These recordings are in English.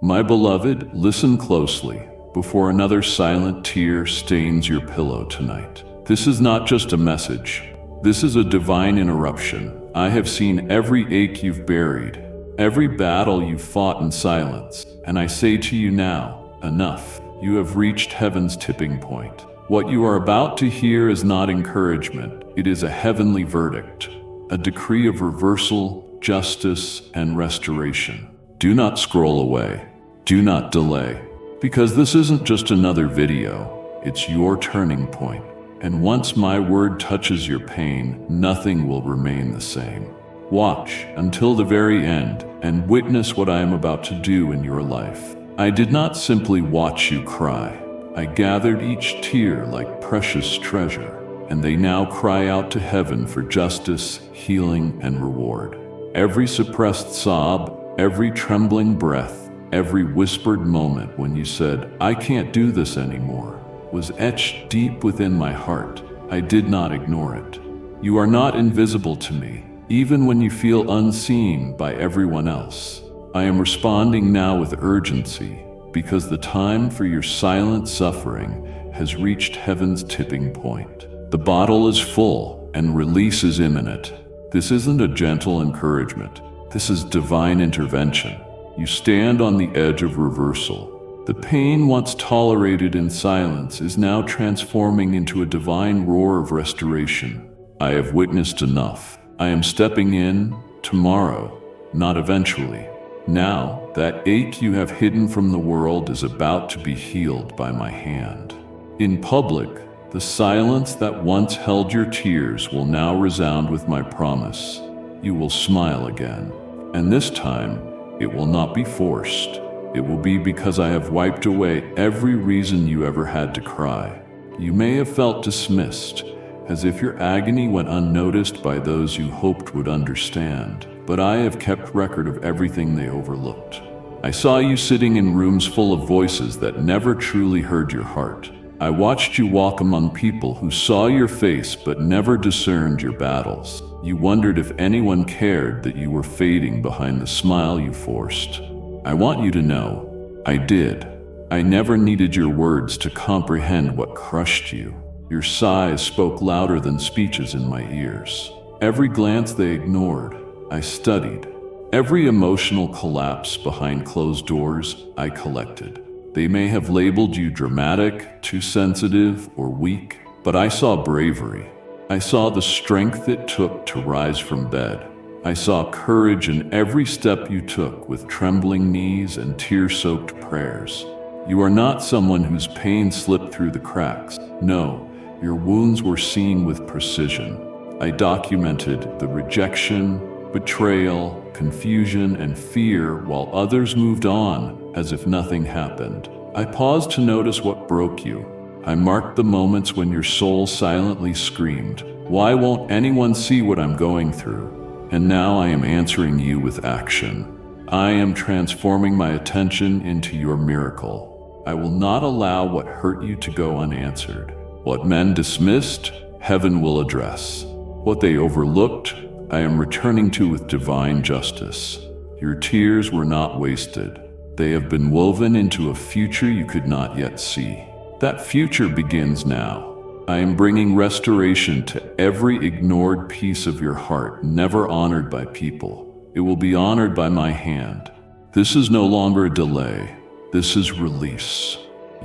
My beloved, listen closely before another silent tear stains your pillow tonight. This is not just a message. This is a divine interruption. I have seen every ache you've buried, every battle you've fought in silence, and I say to you now, enough. You have reached heaven's tipping point. What you are about to hear is not encouragement. It is a heavenly verdict, a decree of reversal, justice, and restoration. Do not scroll away. Do not delay. Because this isn't just another video. It's your turning point. And once my word touches your pain, nothing will remain the same. Watch until the very end and witness what I am about to do in your life. I did not simply watch you cry. I gathered each tear like precious treasure, and they now cry out to heaven for justice, healing, and reward. Every suppressed sob, every trembling breath, every whispered moment when you said, "I can't do this anymore," was etched deep within my heart. I did not ignore it. You are not invisible to me, even when you feel unseen by everyone else. I am responding now with urgency, because the time for your silent suffering has reached heaven's tipping point. The bottle is full, and release is imminent. This isn't a gentle encouragement. This is divine intervention. You stand on the edge of reversal. The pain once tolerated in silence is now transforming into a divine roar of restoration. I have witnessed enough. I am stepping in tomorrow, not eventually. Now, that ache you have hidden from the world is about to be healed by my hand. In public, the silence that once held your tears will now resound with my promise. You will smile again. And this time, it will not be forced. It will be because I have wiped away every reason you ever had to cry. You may have felt dismissed, as if your agony went unnoticed by those you hoped would understand. But I have kept record of everything they overlooked. I saw you sitting in rooms full of voices that never truly heard your heart. I watched you walk among people who saw your face but never discerned your battles. You wondered if anyone cared that you were fading behind the smile you forced. I want you to know, I did. I never needed your words to comprehend what crushed you. Your sighs spoke louder than speeches in my ears. Every glance they ignored, I studied. Every emotional collapse behind closed doors, I collected. They may have labeled you dramatic, too sensitive, or weak, but I saw bravery. I saw the strength it took to rise from bed. I saw courage in every step you took with trembling knees and tear-soaked prayers. You are not someone whose pain slipped through the cracks. No, your wounds were seen with precision. I documented the rejection, betrayal, confusion, and fear while others moved on as if nothing happened. I paused to notice what broke you. I marked the moments when your soul silently screamed, "Why won't anyone see what I'm going through?" And now I am answering you with action. I am transforming my attention into your miracle. I will not allow what hurt you to go unanswered. What men dismissed, heaven will address. What they overlooked, I am returning to with divine justice. Your tears were not wasted. They have been woven into a future you could not yet see. That future begins now. I am bringing restoration to every ignored piece of your heart, never honored by people. It will be honored by my hand. This is no longer a delay. This is release.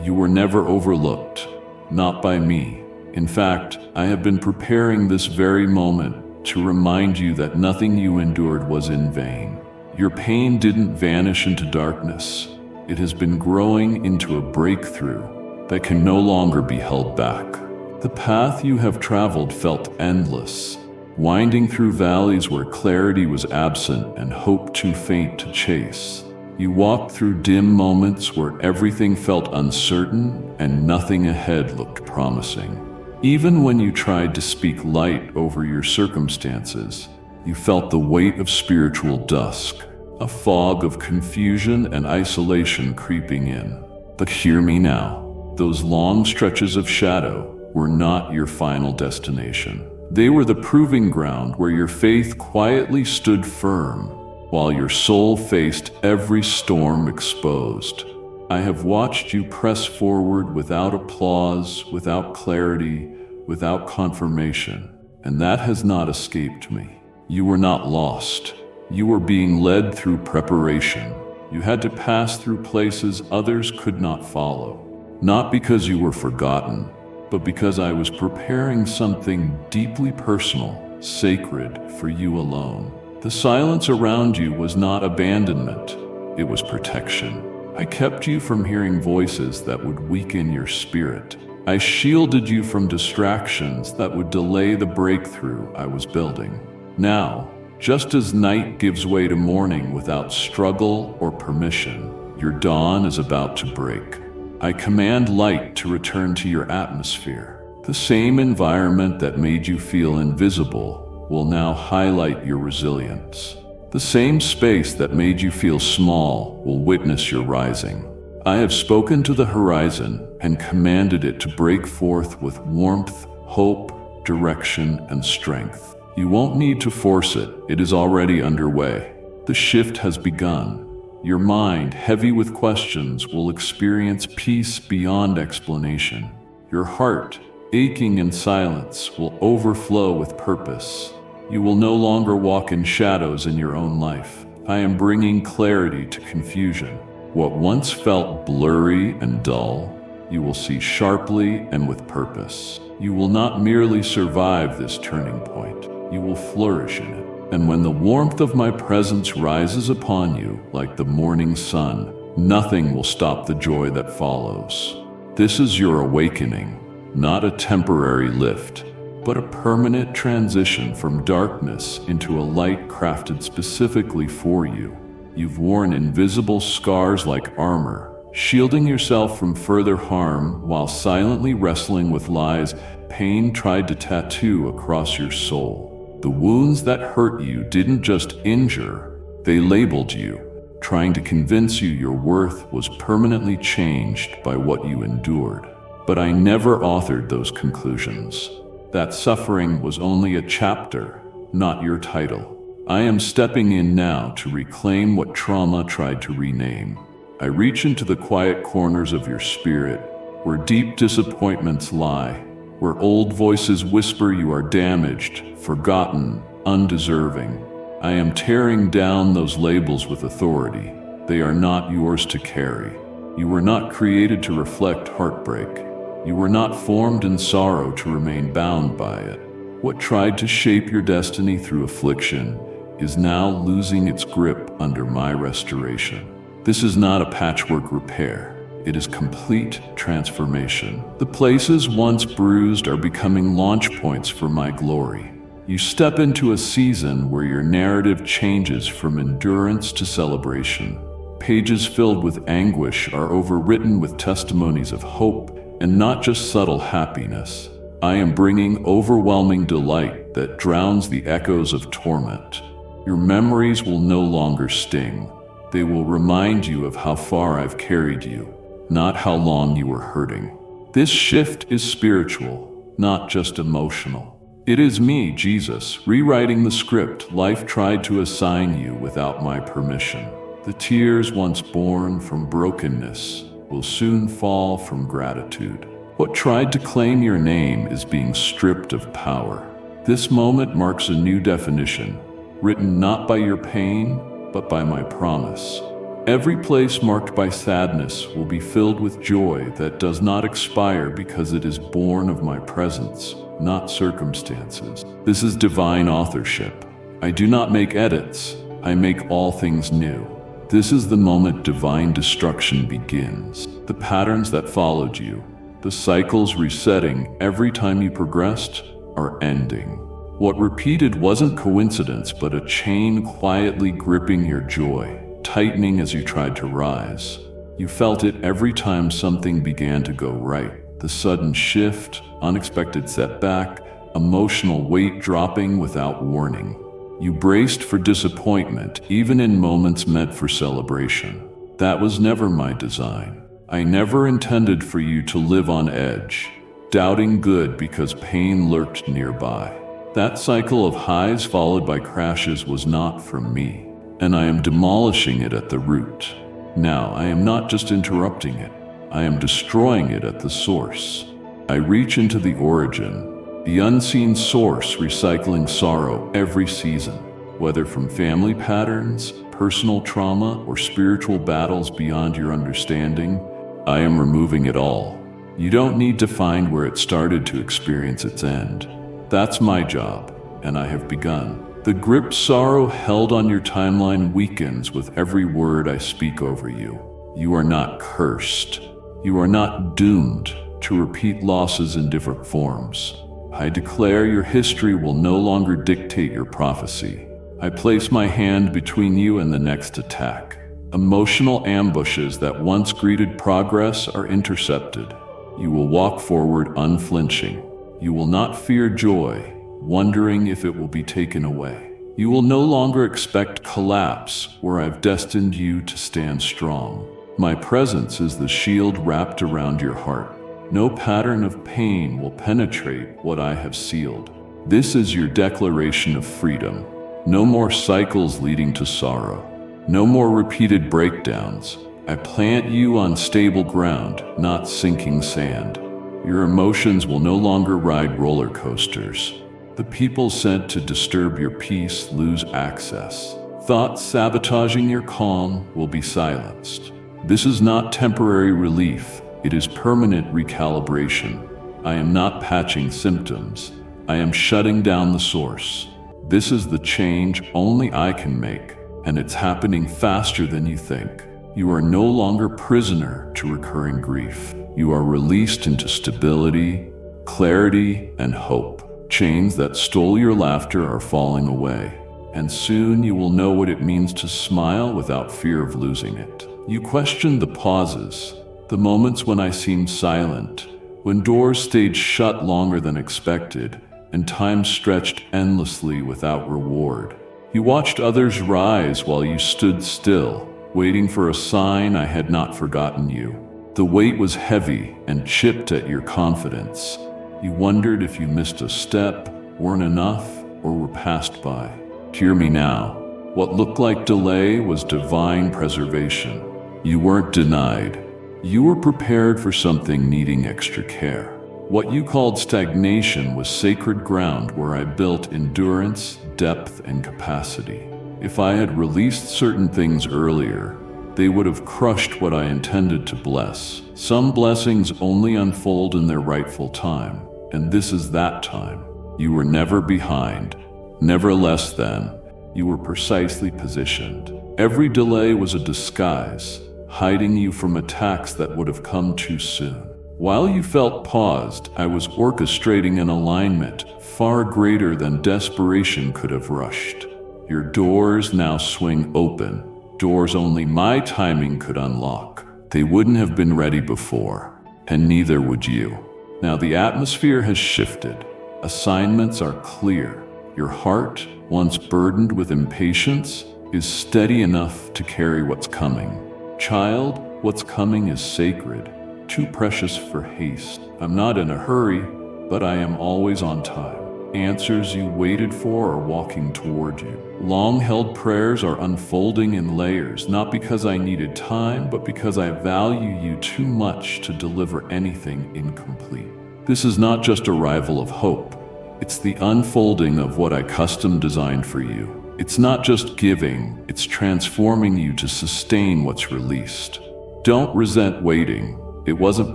You were never overlooked, not by me. In fact, I have been preparing this very moment to remind you that nothing you endured was in vain. Your pain didn't vanish into darkness. It has been growing into a breakthrough that can no longer be held back. The path you have traveled felt endless, winding through valleys where clarity was absent and hope too faint to chase. You walked through dim moments where everything felt uncertain and nothing ahead looked promising. Even when you tried to speak light over your circumstances, you felt the weight of spiritual dusk, a fog of confusion and isolation creeping in. But hear me now. Those long stretches of shadow were not your final destination. They were the proving ground where your faith quietly stood firm. while your soul faced every storm exposed. I have watched you press forward without applause, without clarity, without confirmation, and that has not escaped me. You were not lost. You were being led through preparation. You had to pass through places others could not follow. Not because you were forgotten, but because I was preparing something deeply personal, sacred for you alone. The silence around you was not abandonment, it was protection. I kept you from hearing voices that would weaken your spirit. I shielded you from distractions that would delay the breakthrough I was building. Now, just as night gives way to morning without struggle or permission, your dawn is about to break. I command light to return to your atmosphere. The same environment that made you feel invisible will now highlight your resilience. The same space that made you feel small will witness your rising. I have spoken to the horizon and commanded it to break forth with warmth, hope, direction, and strength. You won't need to force it, it is already underway. The shift has begun. Your mind, heavy with questions, will experience peace beyond explanation. Your heart, aching in silence, will overflow with purpose. You will no longer walk in shadows in your own life. I am bringing clarity to confusion. What once felt blurry and dull, you will see sharply and with purpose. You will not merely survive this turning point, you will flourish in it. And when the warmth of my presence rises upon you like the morning sun, nothing will stop the joy that follows. This is your awakening, not a temporary lift, but a permanent transition from darkness into a light crafted specifically for you. You've worn invisible scars like armor, shielding yourself from further harm while silently wrestling with lies pain tried to tattoo across your soul. The wounds that hurt you didn't just injure, they labeled you, trying to convince you your worth was permanently changed by what you endured. But I never authored those conclusions. That suffering was only a chapter, not your title. I am stepping in now to reclaim what trauma tried to rename. I reach into the quiet corners of your spirit, where deep disappointments lie, where old voices whisper you are damaged, forgotten, undeserving. I am tearing down those labels with authority. They are not yours to carry. You were not created to reflect heartbreak. You were not formed in sorrow to remain bound by it. What tried to shape your destiny through affliction is now losing its grip under my restoration. This is not a patchwork repair. It is complete transformation. The places once bruised are becoming launch points for my glory. You step into a season where your narrative changes from endurance to celebration. Pages filled with anguish are overwritten with testimonies of hope and not just subtle happiness. I am bringing overwhelming delight that drowns the echoes of torment. Your memories will no longer sting. They will remind you of how far I've carried you, not how long you were hurting. This shift is spiritual, not just emotional. It is me, Jesus, rewriting the script life tried to assign you without my permission. The tears once born from brokenness will soon fall from gratitude. What tried to claim your name is being stripped of power. This moment marks a new definition, written not by your pain, but by my promise. Every place marked by sadness will be filled with joy that does not expire because it is born of my presence, not circumstances. This is divine authorship. I do not make edits, I make all things new. This is the moment divine destruction begins. The patterns that followed you, the cycles resetting every time you progressed, are ending. What repeated wasn't coincidence, but a chain quietly gripping your joy, tightening as you tried to rise. You felt it every time something began to go right. The sudden shift, unexpected setback, emotional weight dropping without warning. You braced for disappointment, even in moments meant for celebration. That was never my design. I never intended for you to live on edge, doubting good because pain lurked nearby. That cycle of highs followed by crashes was not from me. and I am demolishing it at the root. Now, I am not just interrupting it, I am destroying it at the source. I reach into the origin, the unseen source recycling sorrow every season, whether from family patterns, personal trauma, or spiritual battles beyond your understanding. I am removing it all. You don't need to find where it started to experience its end. That's my job, and I have begun. The grip sorrow held on your timeline weakens with every word I speak over you. You are not cursed. You are not doomed to repeat losses in different forms. I declare your history will no longer dictate your prophecy. I place my hand between you and the next attack. Emotional ambushes that once greeted progress are intercepted. You will walk forward unflinching. You will not fear joy, wondering if it will be taken away. You will no longer expect collapse where I've destined you to stand strong. My presence is the shield wrapped around your heart. No pattern of pain will penetrate what I have sealed. This is your declaration of freedom. No more cycles leading to sorrow. No more repeated breakdowns. I plant you on stable ground, not sinking sand. Your emotions will no longer ride roller coasters. The people sent to disturb your peace lose access. Thoughts sabotaging your calm will be silenced. This is not temporary relief, it is permanent recalibration. I am not patching symptoms, I am shutting down the source. This is the change only I can make, and it's happening faster than you think. You are no longer prisoner to recurring grief. You are released into stability, clarity, and hope. Chains that stole your laughter are falling away, and soon you will know what it means to smile without fear of losing it. You question the pauses, the moments when I seemed silent, when doors stayed shut longer than expected, and time stretched endlessly without reward. You watched others rise while you stood still, waiting for a sign I had not forgotten you. The weight was heavy and chipped at your confidence. You wondered if you missed a step, weren't enough, or were passed by. Hear me now. What looked like delay was divine preservation. You weren't denied. You were prepared for something needing extra care. What you called stagnation was sacred ground where I built endurance, depth, and capacity. If I had released certain things earlier, they would have crushed what I intended to bless. Some blessings only unfold in their rightful time, and this is that time. You were never behind, never less than. You were precisely positioned. Every delay was a disguise, hiding you from attacks that would have come too soon. While you felt paused, I was orchestrating an alignment far greater than desperation could have rushed. Your doors now swing open, doors only my timing could unlock. They wouldn't have been ready before, and neither would you. Now the atmosphere has shifted. Assignments are clear. Your heart, once burdened with impatience, is steady enough to carry what's coming. Child, what's coming is sacred, too precious for haste. I'm not in a hurry, but I am always on time. Answers you waited for are walking toward you. Long-held prayers are unfolding in layers, not because I needed time, but because I value you too much to deliver anything incomplete. This is not just arrival of hope. It's the unfolding of what I custom designed for you. It's not just giving, it's transforming you to sustain what's released. Don't resent waiting. It wasn't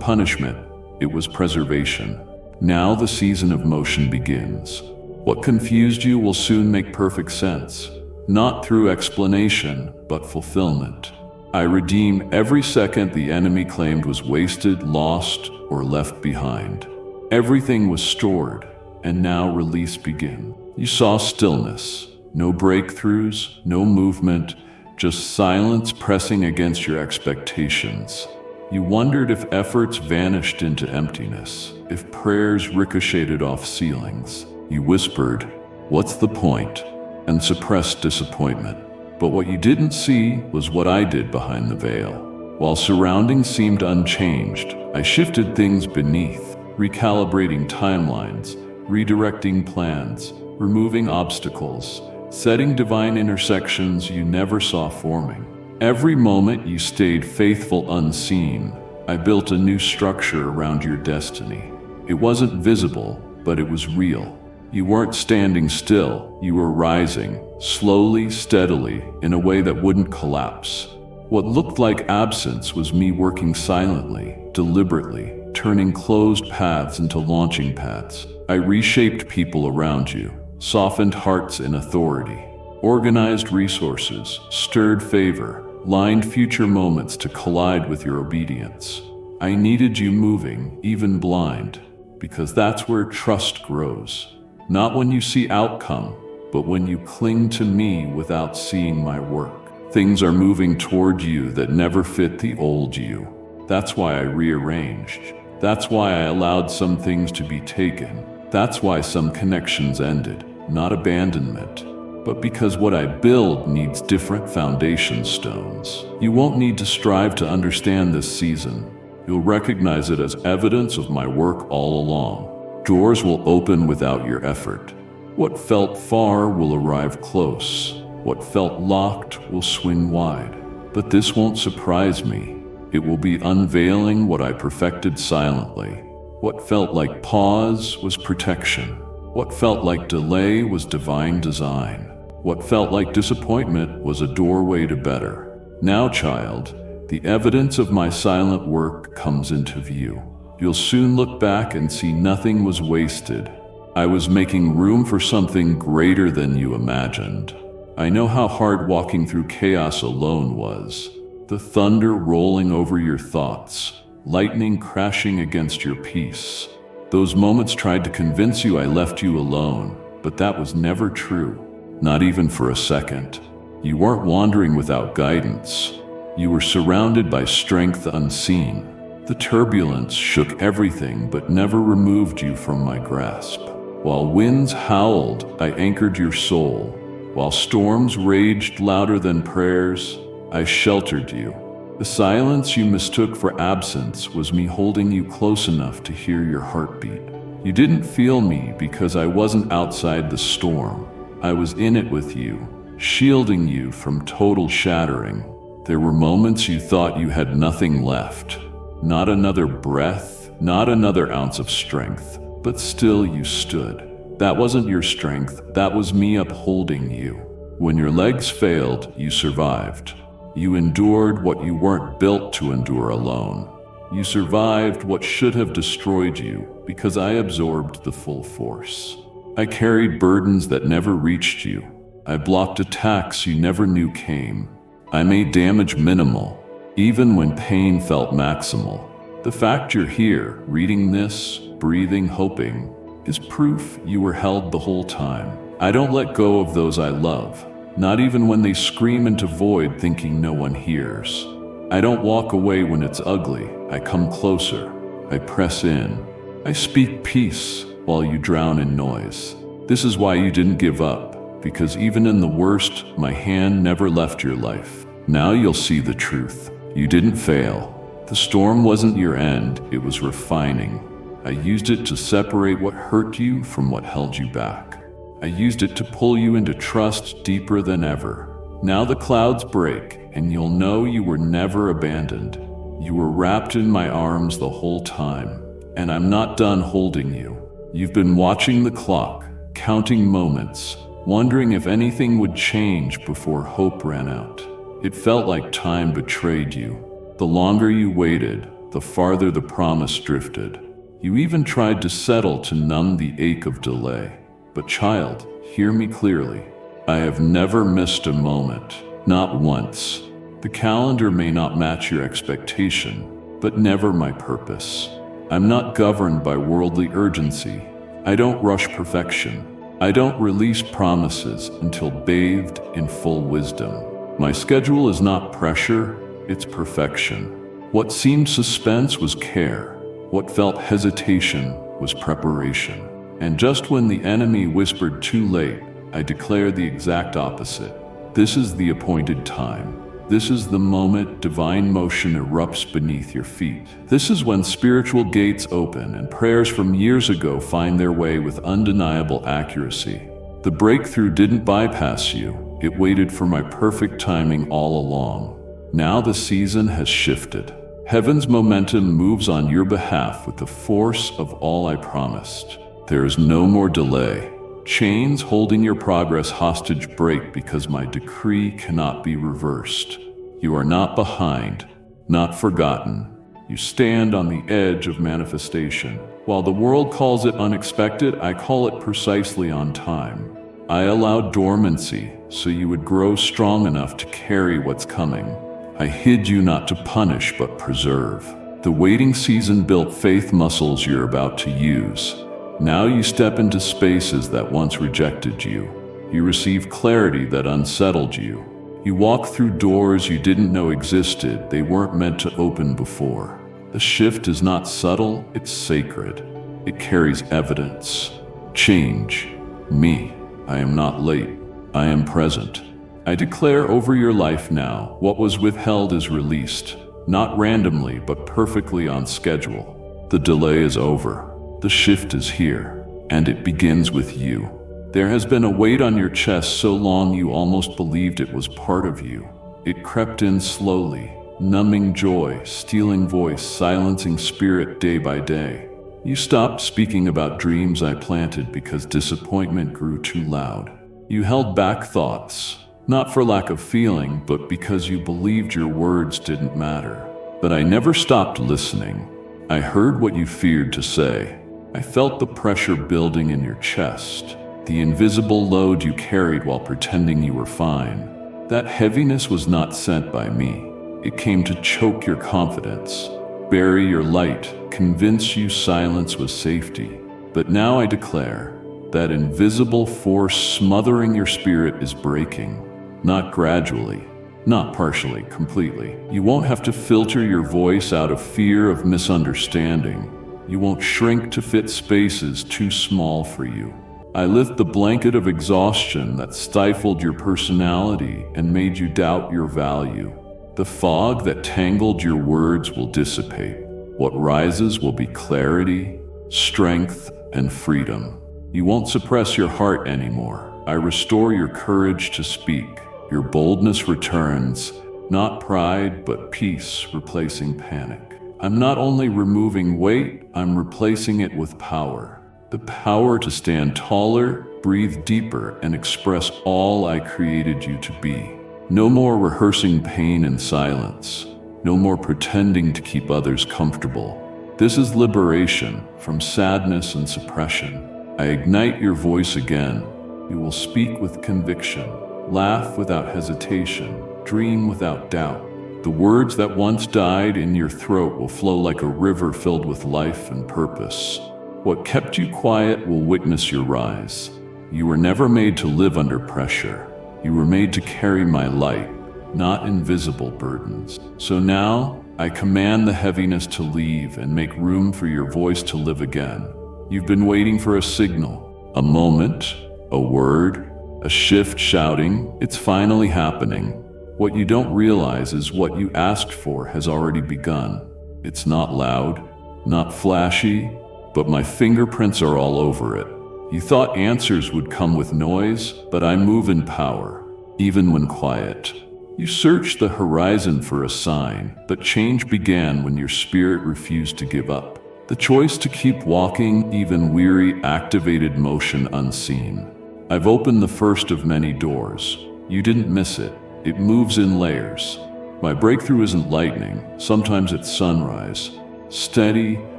punishment, it was preservation. Now the season of motion begins. What confused you will soon make perfect sense, not through explanation, but fulfillment. I redeem every second the enemy claimed was wasted, lost, or left behind. Everything was stored, and now release begins. You saw stillness, no breakthroughs, no movement, just silence pressing against your expectations. You wondered if efforts vanished into emptiness, if prayers ricocheted off ceilings. You whispered, "What's the point?" and suppressed disappointment. But what you didn't see was what I did behind the veil. While surroundings seemed unchanged, I shifted things beneath, recalibrating timelines, redirecting plans, removing obstacles, setting divine intersections you never saw forming. Every moment you stayed faithful unseen, I built a new structure around your destiny. It wasn't visible, but it was real. You weren't standing still, you were rising, slowly, steadily, in a way that wouldn't collapse. What looked like absence was me working silently, deliberately, turning closed paths into launching pads. I reshaped people around you, softened hearts in authority, organized resources, stirred favor, lined future moments to collide with your obedience. I needed you moving, even blind, because that's where trust grows. Not when you see outcome, but when you cling to me without seeing my work. Things are moving toward you that never fit the old you. That's why I rearranged. That's why I allowed some things to be taken. That's why some connections ended. Not abandonment, but because what I build needs different foundation stones. You won't need to strive to understand this season. You'll recognize it as evidence of my work all along. Doors will open without your effort. What felt far will arrive close. What felt locked will swing wide. But this won't surprise me. It will be unveiling what I perfected silently. What felt like pause was protection. What felt like delay was divine design. What felt like disappointment was a doorway to better. Now, child, the evidence of my silent work comes into view. You'll soon look back and see nothing was wasted. I was making room for something greater than you imagined. I know how hard walking through chaos alone was. The thunder rolling over your thoughts, lightning crashing against your peace. Those moments tried to convince you I left you alone, but that was never true. Not even for a second. You weren't wandering without guidance. You were surrounded by strength unseen. The turbulence shook everything but never removed you from my grasp. While winds howled, I anchored your soul. While storms raged louder than prayers, I sheltered you. The silence you mistook for absence was me holding you close enough to hear your heartbeat. You didn't feel me because I wasn't outside the storm. I was in it with you, shielding you from total shattering. There were moments you thought you had nothing left. Not another breath, not another ounce of strength, but still you stood. That wasn't your strength, that was me upholding you. When your legs failed, you survived. You endured what you weren't built to endure alone. You survived what should have destroyed you because I absorbed the full force. I carried burdens that never reached you. I blocked attacks you never knew came. I made damage minimal, even when pain felt maximal. The fact you're here, reading this, breathing, hoping, is proof you were held the whole time. I don't let go of those I love, not even when they scream into void thinking no one hears. I don't walk away when it's ugly. I come closer. I press in. I speak peace while you drown in noise. This is why you didn't give up, because even in the worst, my hand never left your life. Now you'll see the truth. You didn't fail. The storm wasn't your end, it was refining. I used it to separate what hurt you from what held you back. I used it to pull you into trust deeper than ever. Now the clouds break, and you'll know you were never abandoned. You were wrapped in my arms the whole time, and I'm not done holding you. You've been watching the clock, counting moments, wondering if anything would change before hope ran out. It felt like time betrayed you. The longer you waited, the farther the promise drifted. You even tried to settle to numb the ache of delay. But child, hear me clearly. I have never missed a moment, not once. The calendar may not match your expectation, but never my purpose. I'm not governed by worldly urgency. I don't rush perfection. I don't release promises until bathed in full wisdom. My schedule is not pressure, it's perfection. What seemed suspense was care. What felt hesitation was preparation. And just when the enemy whispered too late, I declare the exact opposite. This is the appointed time. This is the moment divine motion erupts beneath your feet. This is when spiritual gates open and prayers from years ago find their way with undeniable accuracy. The breakthrough didn't bypass you. It waited for my perfect timing all along. Now the season has shifted. Heaven's momentum moves on your behalf with the force of all I promised. There is no more delay. Chains holding your progress hostage break because my decree cannot be reversed. You are not behind, not forgotten. You stand on the edge of manifestation. While the world calls it unexpected, I call it precisely on time. I allowed dormancy so you would grow strong enough to carry what's coming. I hid you not to punish but preserve. The waiting season built faith muscles you're about to use. Now you step into spaces that once rejected you. You receive clarity that unsettled you. You walk through doors you didn't know existed. They weren't meant to open before. The shift is not subtle, it's sacred. It carries evidence. Change. Me. I am not late. I am present. I declare over your life now, what was withheld is released. Not randomly, but perfectly on schedule. The delay is over. The shift is here, and it begins with you. There has been a weight on your chest so long you almost believed it was part of you. It crept in slowly, numbing joy, stealing voice, silencing spirit day by day. You stopped speaking about dreams I planted because disappointment grew too loud. You held back thoughts, not for lack of feeling, but because you believed your words didn't matter. But I never stopped listening. I heard what you feared to say. I felt the pressure building in your chest, the invisible load you carried while pretending you were fine. That heaviness was not sent by me. It came to choke your confidence, bury your light, convince you silence was safety. But now I declare, that invisible force smothering your spirit is breaking. Not gradually, not partially, completely. You won't have to filter your voice out of fear of misunderstanding. You won't shrink to fit spaces too small for you. I lift the blanket of exhaustion that stifled your personality and made you doubt your value. The fog that tangled your words will dissipate. What rises will be clarity, strength, and freedom. You won't suppress your heart anymore. I restore your courage to speak. Your boldness returns, not pride, but peace replacing panic. I'm not only removing weight, I'm replacing it with power. The power to stand taller, breathe deeper, and express all I created you to be. No more rehearsing pain in silence. No more pretending to keep others comfortable. This is liberation from sadness and suppression. I ignite your voice again. You will speak with conviction, laugh without hesitation, dream without doubt. The words that once died in your throat will flow like a river filled with life and purpose. What kept you quiet will witness your rise. You were never made to live under pressure. You were made to carry my light, not invisible burdens. So now, I command the heaviness to leave and make room for your voice to live again. You've been waiting for a signal, a moment, a word, a shift shouting, it's finally happening. What you don't realize is what you asked for has already begun. It's not loud, not flashy, but my fingerprints are all over it. You thought answers would come with noise, but I move in power, even when quiet. You searched the horizon for a sign, but change began when your spirit refused to give up. The choice to keep walking, even weary, activated motion unseen. I've opened the first of many doors. You didn't miss it. It moves in layers. My breakthrough isn't lightning, sometimes it's sunrise. Steady,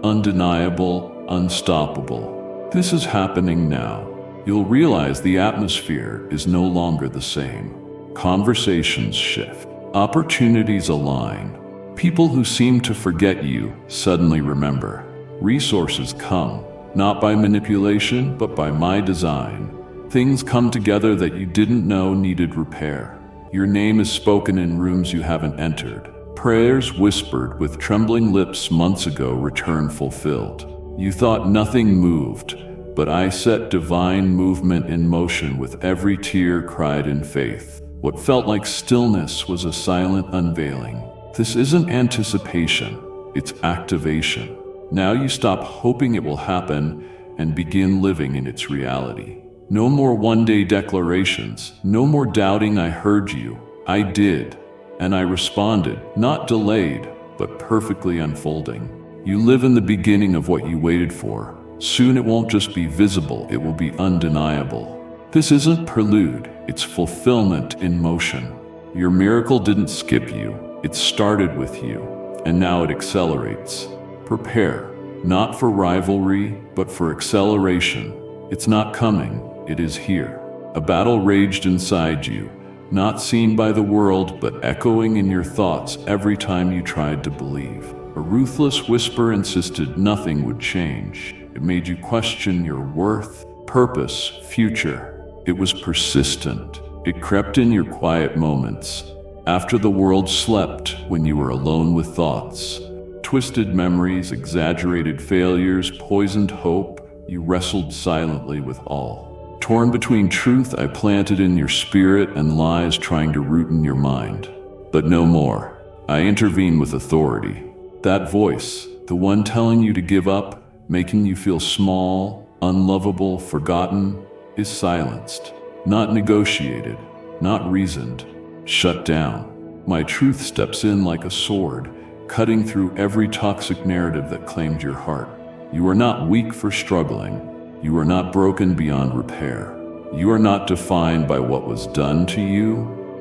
undeniable, unstoppable. This is happening now. You'll realize the atmosphere is no longer the same. Conversations shift. Opportunities align. People who seem to forget you suddenly remember. Resources come, not by manipulation, but by my design. Things come together that you didn't know needed repair. Your name is spoken in rooms you haven't entered. Prayers whispered with trembling lips months ago return fulfilled. You thought nothing moved, but I set divine movement in motion with every tear cried in faith. What felt like stillness was a silent unveiling. This isn't anticipation, it's activation. Now you stop hoping it will happen and begin living in its reality. No more one-day declarations. No more doubting I heard you. I did. And I responded, not delayed, but perfectly unfolding. You live in the beginning of what you waited for. Soon it won't just be visible, it will be undeniable. This isn't prelude, it's fulfillment in motion. Your miracle didn't skip you, it started with you, and now it accelerates. Prepare, not for rivalry, but for acceleration. It's not coming, it is here. A battle raged inside you, not seen by the world, but echoing in your thoughts every time you tried to believe. A ruthless whisper insisted nothing would change. It made you question your worth, purpose, future. It was persistent. It crept in your quiet moments. After the world slept, when you were alone with thoughts. Twisted memories, exaggerated failures, poisoned hope, you wrestled silently with all. Torn between truth I planted in your spirit and lies trying to root in your mind. But no more. I intervene with authority. That voice, the one telling you to give up, making you feel small, unlovable, forgotten, is silenced. Not negotiated, not reasoned, shut down. My truth steps in like a sword, cutting through every toxic narrative that claimed your heart. You are not weak for struggling. You are not broken beyond repair. You are not defined by what was done to you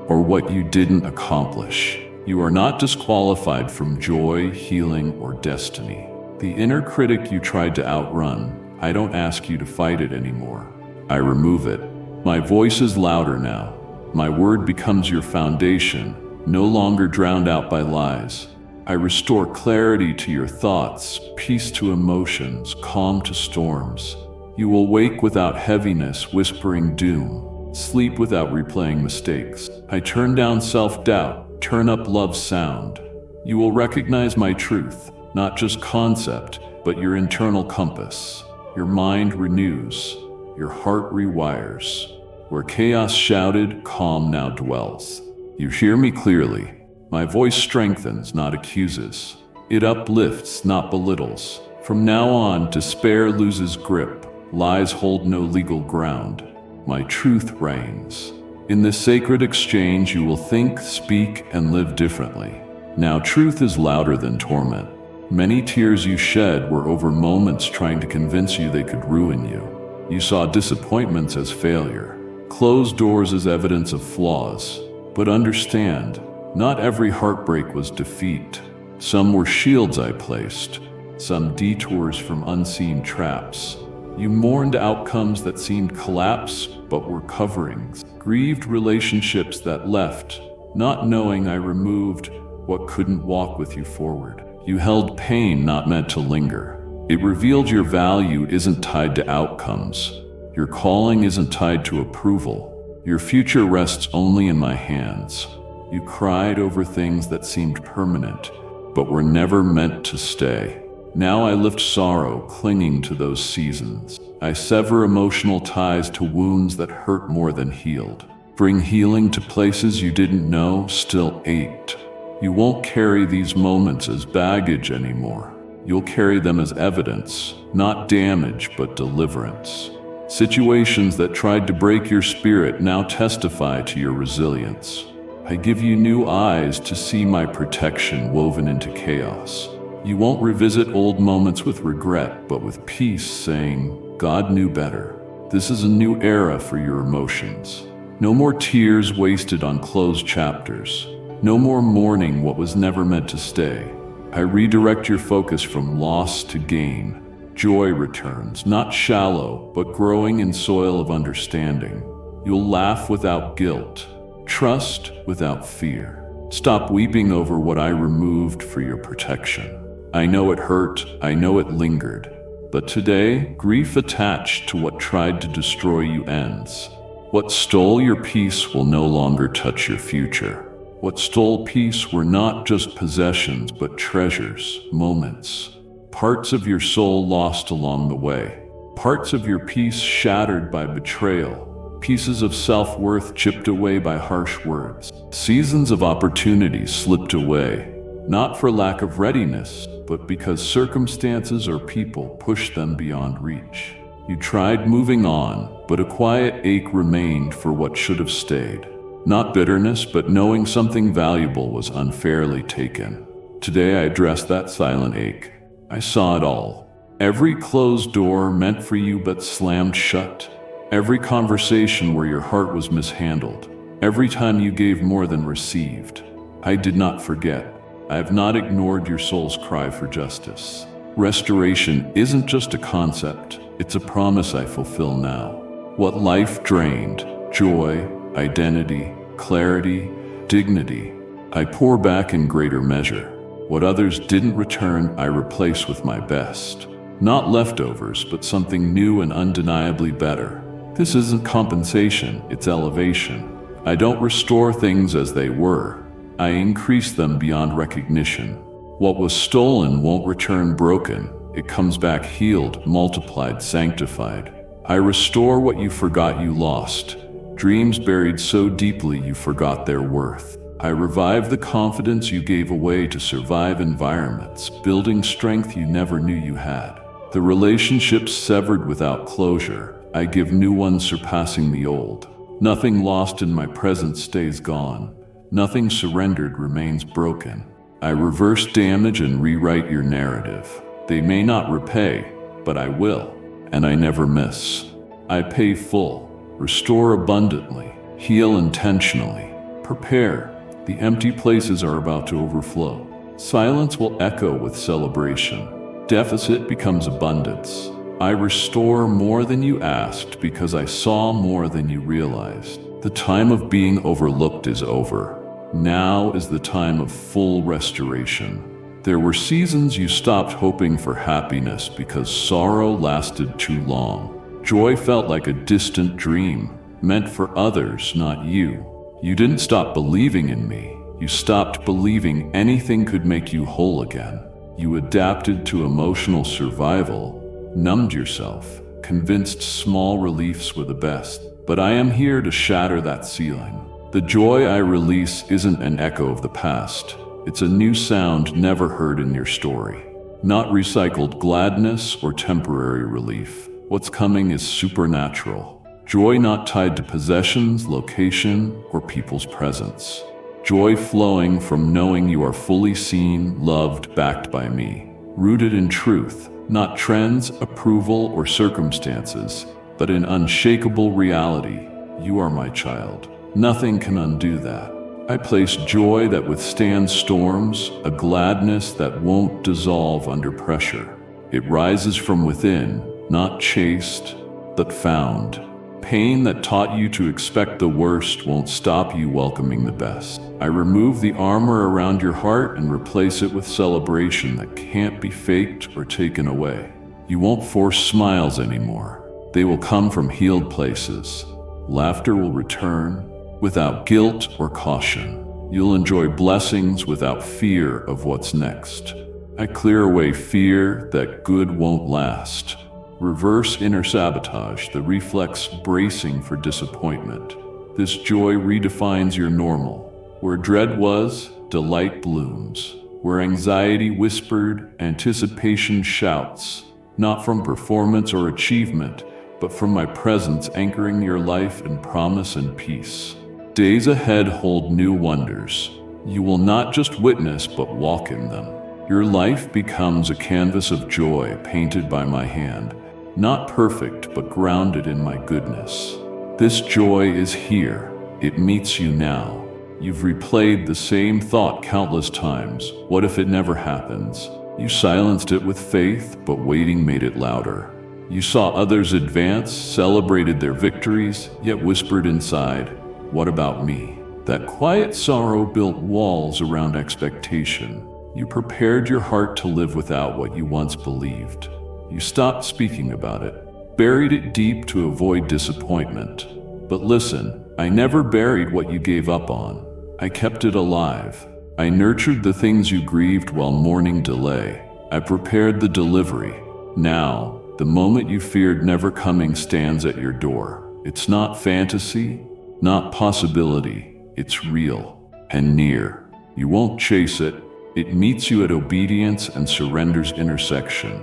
or what you didn't accomplish. You are not disqualified from joy, healing, or destiny. The inner critic you tried to outrun, I don't ask you to fight it anymore. I remove it. My voice is louder now. My word becomes your foundation, no longer drowned out by lies. I restore clarity to your thoughts, peace to emotions, calm to storms. You will wake without heaviness, whispering doom, sleep without replaying mistakes. I turn down self-doubt, turn up love's sound. You will recognize my truth, not just concept, but your internal compass. Your mind renews, your heart rewires. Where chaos shouted, calm now dwells. You hear me clearly. My voice strengthens, not accuses. It uplifts, not belittles. From now on, despair loses grip. Lies hold no legal ground. My truth reigns. In this sacred exchange, you will think, speak, and live differently. Now truth is louder than torment. Many tears you shed were over moments trying to convince you they could ruin you. You saw disappointments as failure, closed doors as evidence of flaws. But understand, not every heartbreak was defeat. Some were shields I placed, some detours from unseen traps. You mourned outcomes that seemed collapse, but were coverings. Grieved relationships that left, not knowing I removed what couldn't walk with you forward. You held pain not meant to linger. It revealed your value isn't tied to outcomes. Your calling isn't tied to approval. Your future rests only in my hands. You cried over things that seemed permanent, but were never meant to stay. Now I lift sorrow, clinging to those seasons. I sever emotional ties to wounds that hurt more than healed. Bring healing to places you didn't know still ached. You won't carry these moments as baggage anymore. You'll carry them as evidence, not damage, but deliverance. Situations that tried to break your spirit now testify to your resilience. I give you new eyes to see my protection woven into chaos. You won't revisit old moments with regret, but with peace, saying, God knew better. This is a new era for your emotions. No more tears wasted on closed chapters. No more mourning what was never meant to stay. I redirect your focus from loss to gain. Joy returns, not shallow, but growing in soil of understanding. You'll laugh without guilt, trust without fear. Stop weeping over what I removed for your protection. I know it hurt, I know it lingered. But today, grief attached to what tried to destroy you ends. What stole your peace will no longer touch your future. What stole peace were not just possessions, but treasures, moments. Parts of your soul lost along the way. Parts of your peace shattered by betrayal. Pieces of self-worth chipped away by harsh words. Seasons of opportunity slipped away, not for lack of readiness, but because circumstances or people pushed them beyond reach. You tried moving on, but a quiet ache remained for what should have stayed. Not bitterness, but knowing something valuable was unfairly taken. Today I addressed that silent ache. I saw it all. Every closed door meant for you but slammed shut. Every conversation where your heart was mishandled. Every time you gave more than received. I did not forget. I have not ignored your soul's cry for justice. Restoration isn't just a concept, it's a promise I fulfill now. What life drained, joy, identity, clarity, dignity, I pour back in greater measure. What others didn't return, I replace with my best. Not leftovers, but something new and undeniably better. This isn't compensation, it's elevation. I don't restore things as they were. I increase them beyond recognition. What was stolen won't return broken. It comes back healed, multiplied, sanctified. I restore what you forgot you lost. Dreams buried so deeply you forgot their worth. I revive the confidence you gave away to survive environments, building strength you never knew you had. The relationships severed without closure, I give new ones surpassing the old. Nothing lost in my presence stays gone. Nothing surrendered remains broken. I reverse damage and rewrite your narrative. They may not repay, but I will, and I never miss. I pay full, restore abundantly, heal intentionally, prepare. The empty places are about to overflow. Silence will echo with celebration. Deficit becomes abundance. I restore more than you asked because I saw more than you realized. The time of being overlooked is over. Now is the time of full restoration. There were seasons you stopped hoping for happiness because sorrow lasted too long. Joy felt like a distant dream, meant for others, not you. You didn't stop believing in me. You stopped believing anything could make you whole again. You adapted to emotional survival, numbed yourself, convinced small reliefs were the best. But I am here to shatter that ceiling. The joy I release isn't an echo of the past. It's a new sound never heard in your story. Not recycled gladness or temporary relief. What's coming is supernatural. Joy not tied to possessions, location, or people's presence. Joy flowing from knowing you are fully seen, loved, backed by me. Rooted in truth, not trends, approval, or circumstances, but in unshakable reality. You are my child. Nothing can undo that. I place joy that withstands storms, a gladness that won't dissolve under pressure. It rises from within, not chased, but found. Pain that taught you to expect the worst won't stop you welcoming the best. I remove the armor around your heart and replace it with celebration that can't be faked or taken away. You won't force smiles anymore. They will come from healed places. Laughter will return without guilt or caution. You'll enjoy blessings without fear of what's next. I clear away fear that good won't last. Reverse inner sabotage, the reflex bracing for disappointment. This joy redefines your normal. Where dread was, delight blooms. Where anxiety whispered, anticipation shouts. Not from performance or achievement, but from my presence anchoring your life in promise and peace. Days ahead hold new wonders. You will not just witness, but walk in them. Your life becomes a canvas of joy painted by my hand. Not perfect, but grounded in my goodness. This joy is here. It meets you now. You've replayed the same thought countless times. What if it never happens? You silenced it with faith, but waiting made it louder. You saw others advance, celebrated their victories, yet whispered inside, "What about me?" That quiet sorrow built walls around expectation. You prepared your heart to live without what you once believed. You stopped speaking about it, buried it deep to avoid disappointment. But listen, I never buried what you gave up on. I kept it alive. I nurtured the things you grieved while mourning delay. I prepared the delivery. Now, the moment you feared never coming stands at your door. It's not fantasy, not possibility. It's real and near. You won't chase it. It meets you at obedience and surrender's intersection.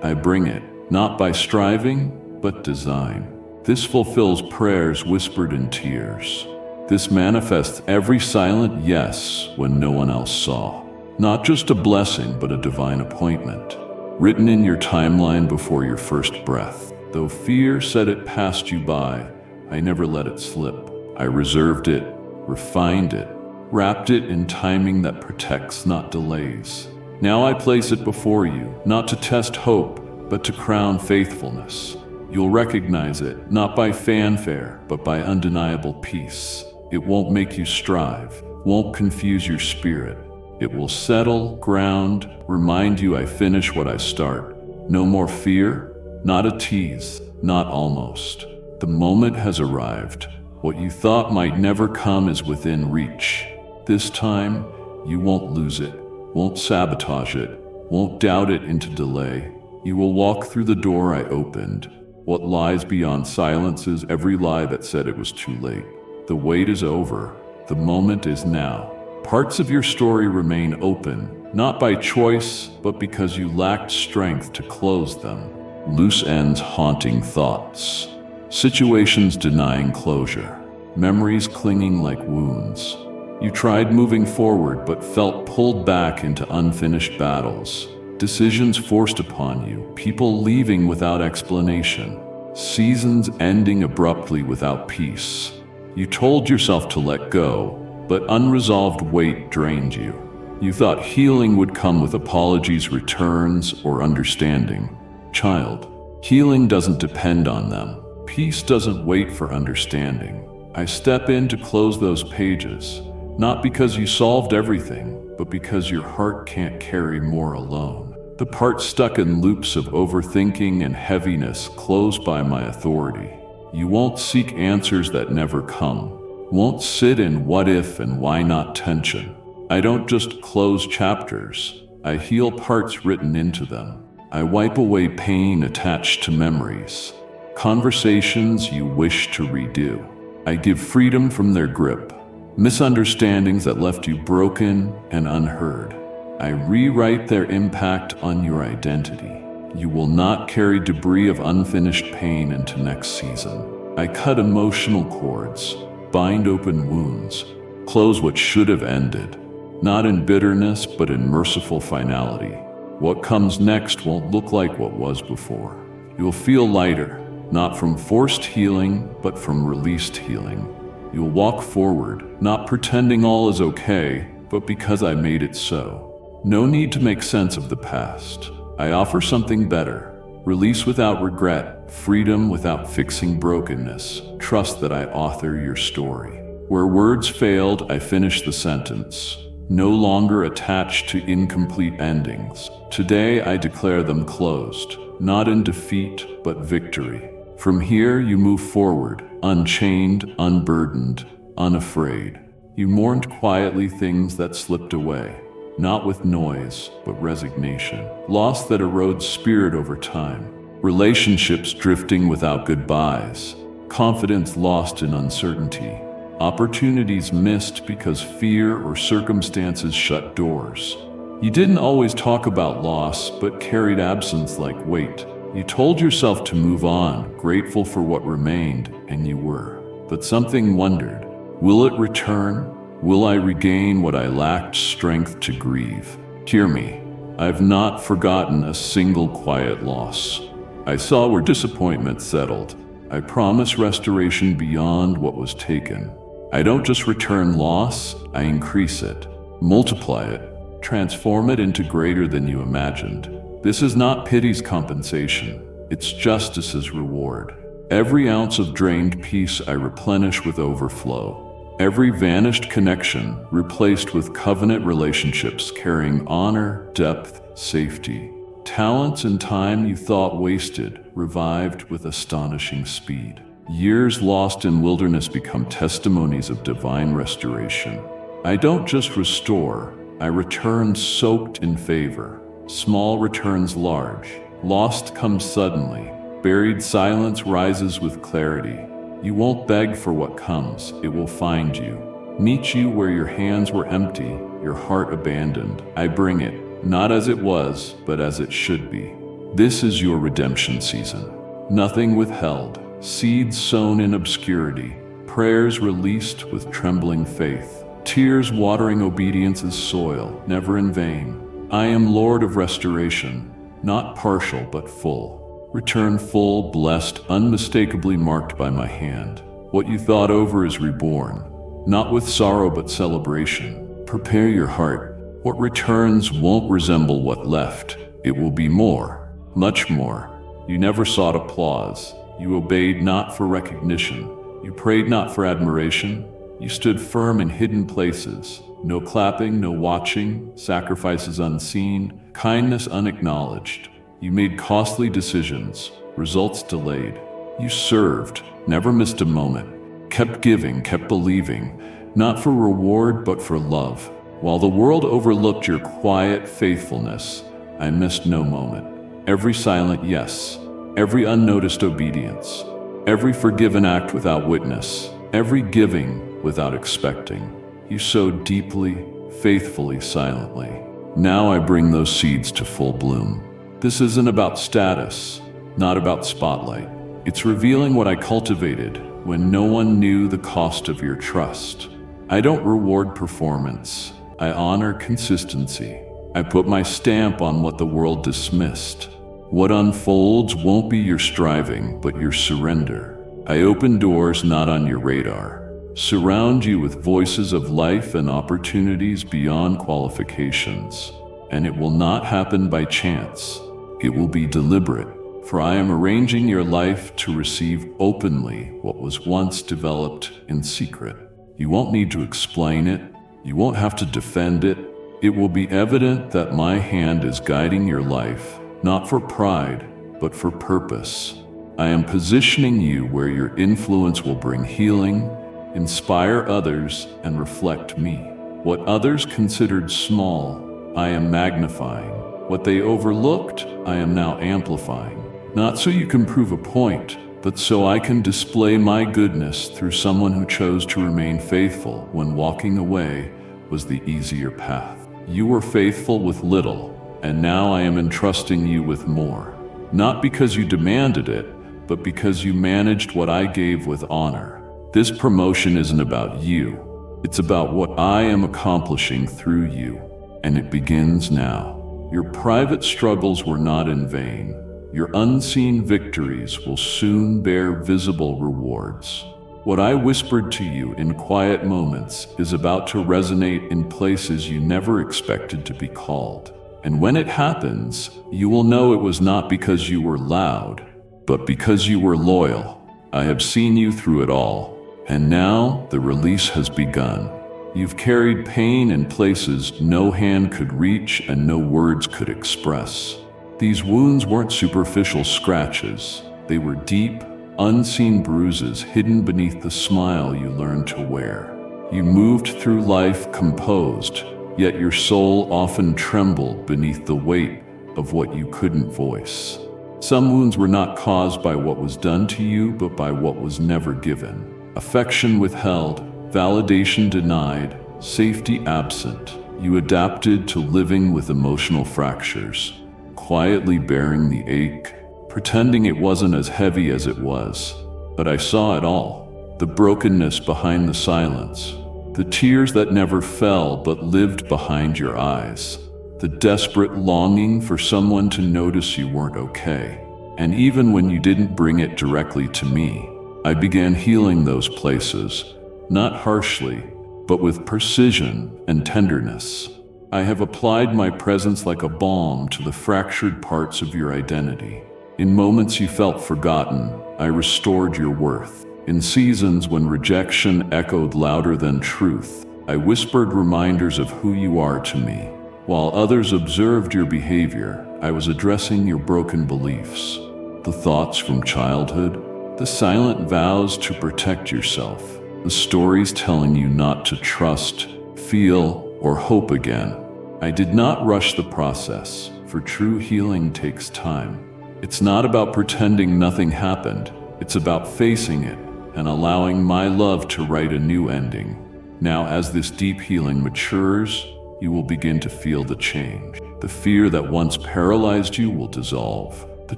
I bring it, not by striving, but design. This fulfills prayers whispered in tears. This manifests every silent yes when no one else saw. Not just a blessing, but a divine appointment, written in your timeline before your first breath. Though fear said it passed you by, I never let it slip. I reserved it, refined it, wrapped it in timing that protects, not delays. Now I place it before you, not to test hope, but to crown faithfulness. You'll recognize it, not by fanfare, but by undeniable peace. It won't make you strive, won't confuse your spirit. It will settle, ground, remind you I finish what I start. No more fear, not a tease, not almost. The moment has arrived. What you thought might never come is within reach. This time, you won't lose it, won't sabotage it, won't doubt it into delay. You will walk through the door I opened. What lies beyond silence is every lie that said it was too late. The wait is over. The moment is now. Parts of your story remain open, not by choice, but because you lacked strength to close them. Loose ends haunting thoughts. Situations denying closure. Memories clinging like wounds. You tried moving forward, but felt pulled back into unfinished battles. Decisions forced upon you, people leaving without explanation, seasons ending abruptly without peace. You told yourself to let go, but unresolved weight drained you. You thought healing would come with apologies, returns, or understanding. Child, healing doesn't depend on them. Peace doesn't wait for understanding. I step in to close those pages, not because you solved everything, but because your heart can't carry more alone. The parts stuck in loops of overthinking and heaviness close by my authority. You won't seek answers that never come. Won't sit in what if and why not tension. I don't just close chapters. I heal parts written into them. I wipe away pain attached to memories, conversations you wish to redo. I give freedom from their grip, misunderstandings that left you broken and unheard. I rewrite their impact on your identity. You will not carry debris of unfinished pain into next season. I cut emotional cords, bind open wounds, close what should have ended, not in bitterness, but in merciful finality. What comes next won't look like what was before. You'll feel lighter, not from forced healing, but from released healing. You'll walk forward, not pretending all is okay, but because I made it so. No need to make sense of the past. I offer something better. Release without regret, freedom without fixing brokenness. Trust that I author your story. Where words failed, I finish the sentence. No longer attached to incomplete endings. Today I declare them closed, not in defeat, but victory. From here you move forward, unchained, unburdened, unafraid. You mourned quietly things that slipped away. Not with noise, but resignation. Loss that erodes spirit over time. Relationships drifting without goodbyes. Confidence lost in uncertainty. Opportunities missed because fear or circumstances shut doors. You didn't always talk about loss, but carried absence like weight. You told yourself to move on, grateful for what remained, and you were. But something wondered. Will it return? Will I regain what I lacked strength to grieve? Hear me, I've not forgotten a single quiet loss. I saw where disappointment settled. I promise restoration beyond what was taken. I don't just return loss, I increase it, multiply it, transform it into greater than you imagined. This is not pity's compensation, it's justice's reward. Every ounce of drained peace I replenish with overflow. Every vanished connection replaced with covenant relationships carrying honor, depth, safety. Talents and time you thought wasted, revived with astonishing speed. Years lost in wilderness become testimonies of divine restoration. I don't just restore, I return soaked in favor. Small returns large. Lost comes suddenly. Buried silence rises with clarity. You won't beg for what comes, it will find you. Meet you where your hands were empty, your heart abandoned. I bring it, not as it was, but as it should be. This is your redemption season. nothing withheld, seeds sown in obscurity, prayers released with trembling faith, tears watering obedience's soil, never in vain. I am Lord of restoration, not partial but full. Return full, blessed, unmistakably marked by my hand. What you thought over is reborn, not with sorrow but celebration. Prepare your heart. What returns won't resemble what left. It will be more, much more. You never sought applause. You obeyed not for recognition. You prayed not for admiration. You stood firm in hidden places. No clapping, no watching, sacrifices unseen, kindness unacknowledged. You made costly decisions, results delayed. You served, never missed a moment, kept giving, kept believing, not for reward but for love. While the world overlooked your quiet faithfulness, I missed no moment. Every silent yes, every unnoticed obedience, every forgiven act without witness, every giving without expecting. You sowed deeply, faithfully, silently. Now I bring those seeds to full bloom. This isn't about status, not about spotlight. It's revealing what I cultivated when no one knew the cost of your trust. I don't reward performance. I honor consistency. I put my stamp on what the world dismissed. What unfolds won't be your striving, but your surrender. I open doors not on your radar. Surround you with voices of life and opportunities beyond qualifications. And it will not happen by chance. It will be deliberate, for I am arranging your life to receive openly what was once developed in secret. You won't need to explain it. You won't have to defend it. It will be evident that my hand is guiding your life, not for pride, but for purpose. I am positioning you where your influence will bring healing, inspire others, and reflect me. What others considered small, I am magnifying. What they overlooked, I am now amplifying. Not so you can prove a point, but so I can display my goodness through someone who chose to remain faithful when walking away was the easier path. You were faithful with little, and now I am entrusting you with more. Not because you demanded it, but because you managed what I gave with honor. This promotion isn't about you. It's about what I am accomplishing through you, and it begins now. Your private struggles were not in vain. Your unseen victories will soon bear visible rewards. What I whispered to you in quiet moments is about to resonate in places you never expected to be called. And when it happens, you will know it was not because you were loud, but because you were loyal. I have seen you through it all, and now the release has begun. You've carried pain in places no hand could reach and no words could express. These wounds weren't superficial scratches. They were deep, unseen bruises hidden beneath the smile you learned to wear. You moved through life composed, yet your soul often trembled beneath the weight of what you couldn't voice. Some wounds were not caused by what was done to you, but by what was never given. Affection withheld, validation denied, safety absent. You adapted to living with emotional fractures, quietly bearing the ache, pretending it wasn't as heavy as it was. But I saw it all. The brokenness behind the silence, the tears that never fell but lived behind your eyes, the desperate longing for someone to notice you weren't okay. And even when you didn't bring it directly to me, I began healing those places, not harshly, but with precision and tenderness. I have applied my presence like a balm to the fractured parts of your identity. In moments you felt forgotten, I restored your worth. In seasons when rejection echoed louder than truth, I whispered reminders of who you are to me. While others observed your behavior, I was addressing your broken beliefs, the thoughts from childhood, the silent vows to protect yourself, the stories telling you not to trust, feel, or hope again. I did not rush the process, for true healing takes time. It's not about pretending nothing happened. It's about facing it and allowing my love to write a new ending. Now, as this deep healing matures, you will begin to feel the change. The fear that once paralyzed you will dissolve. The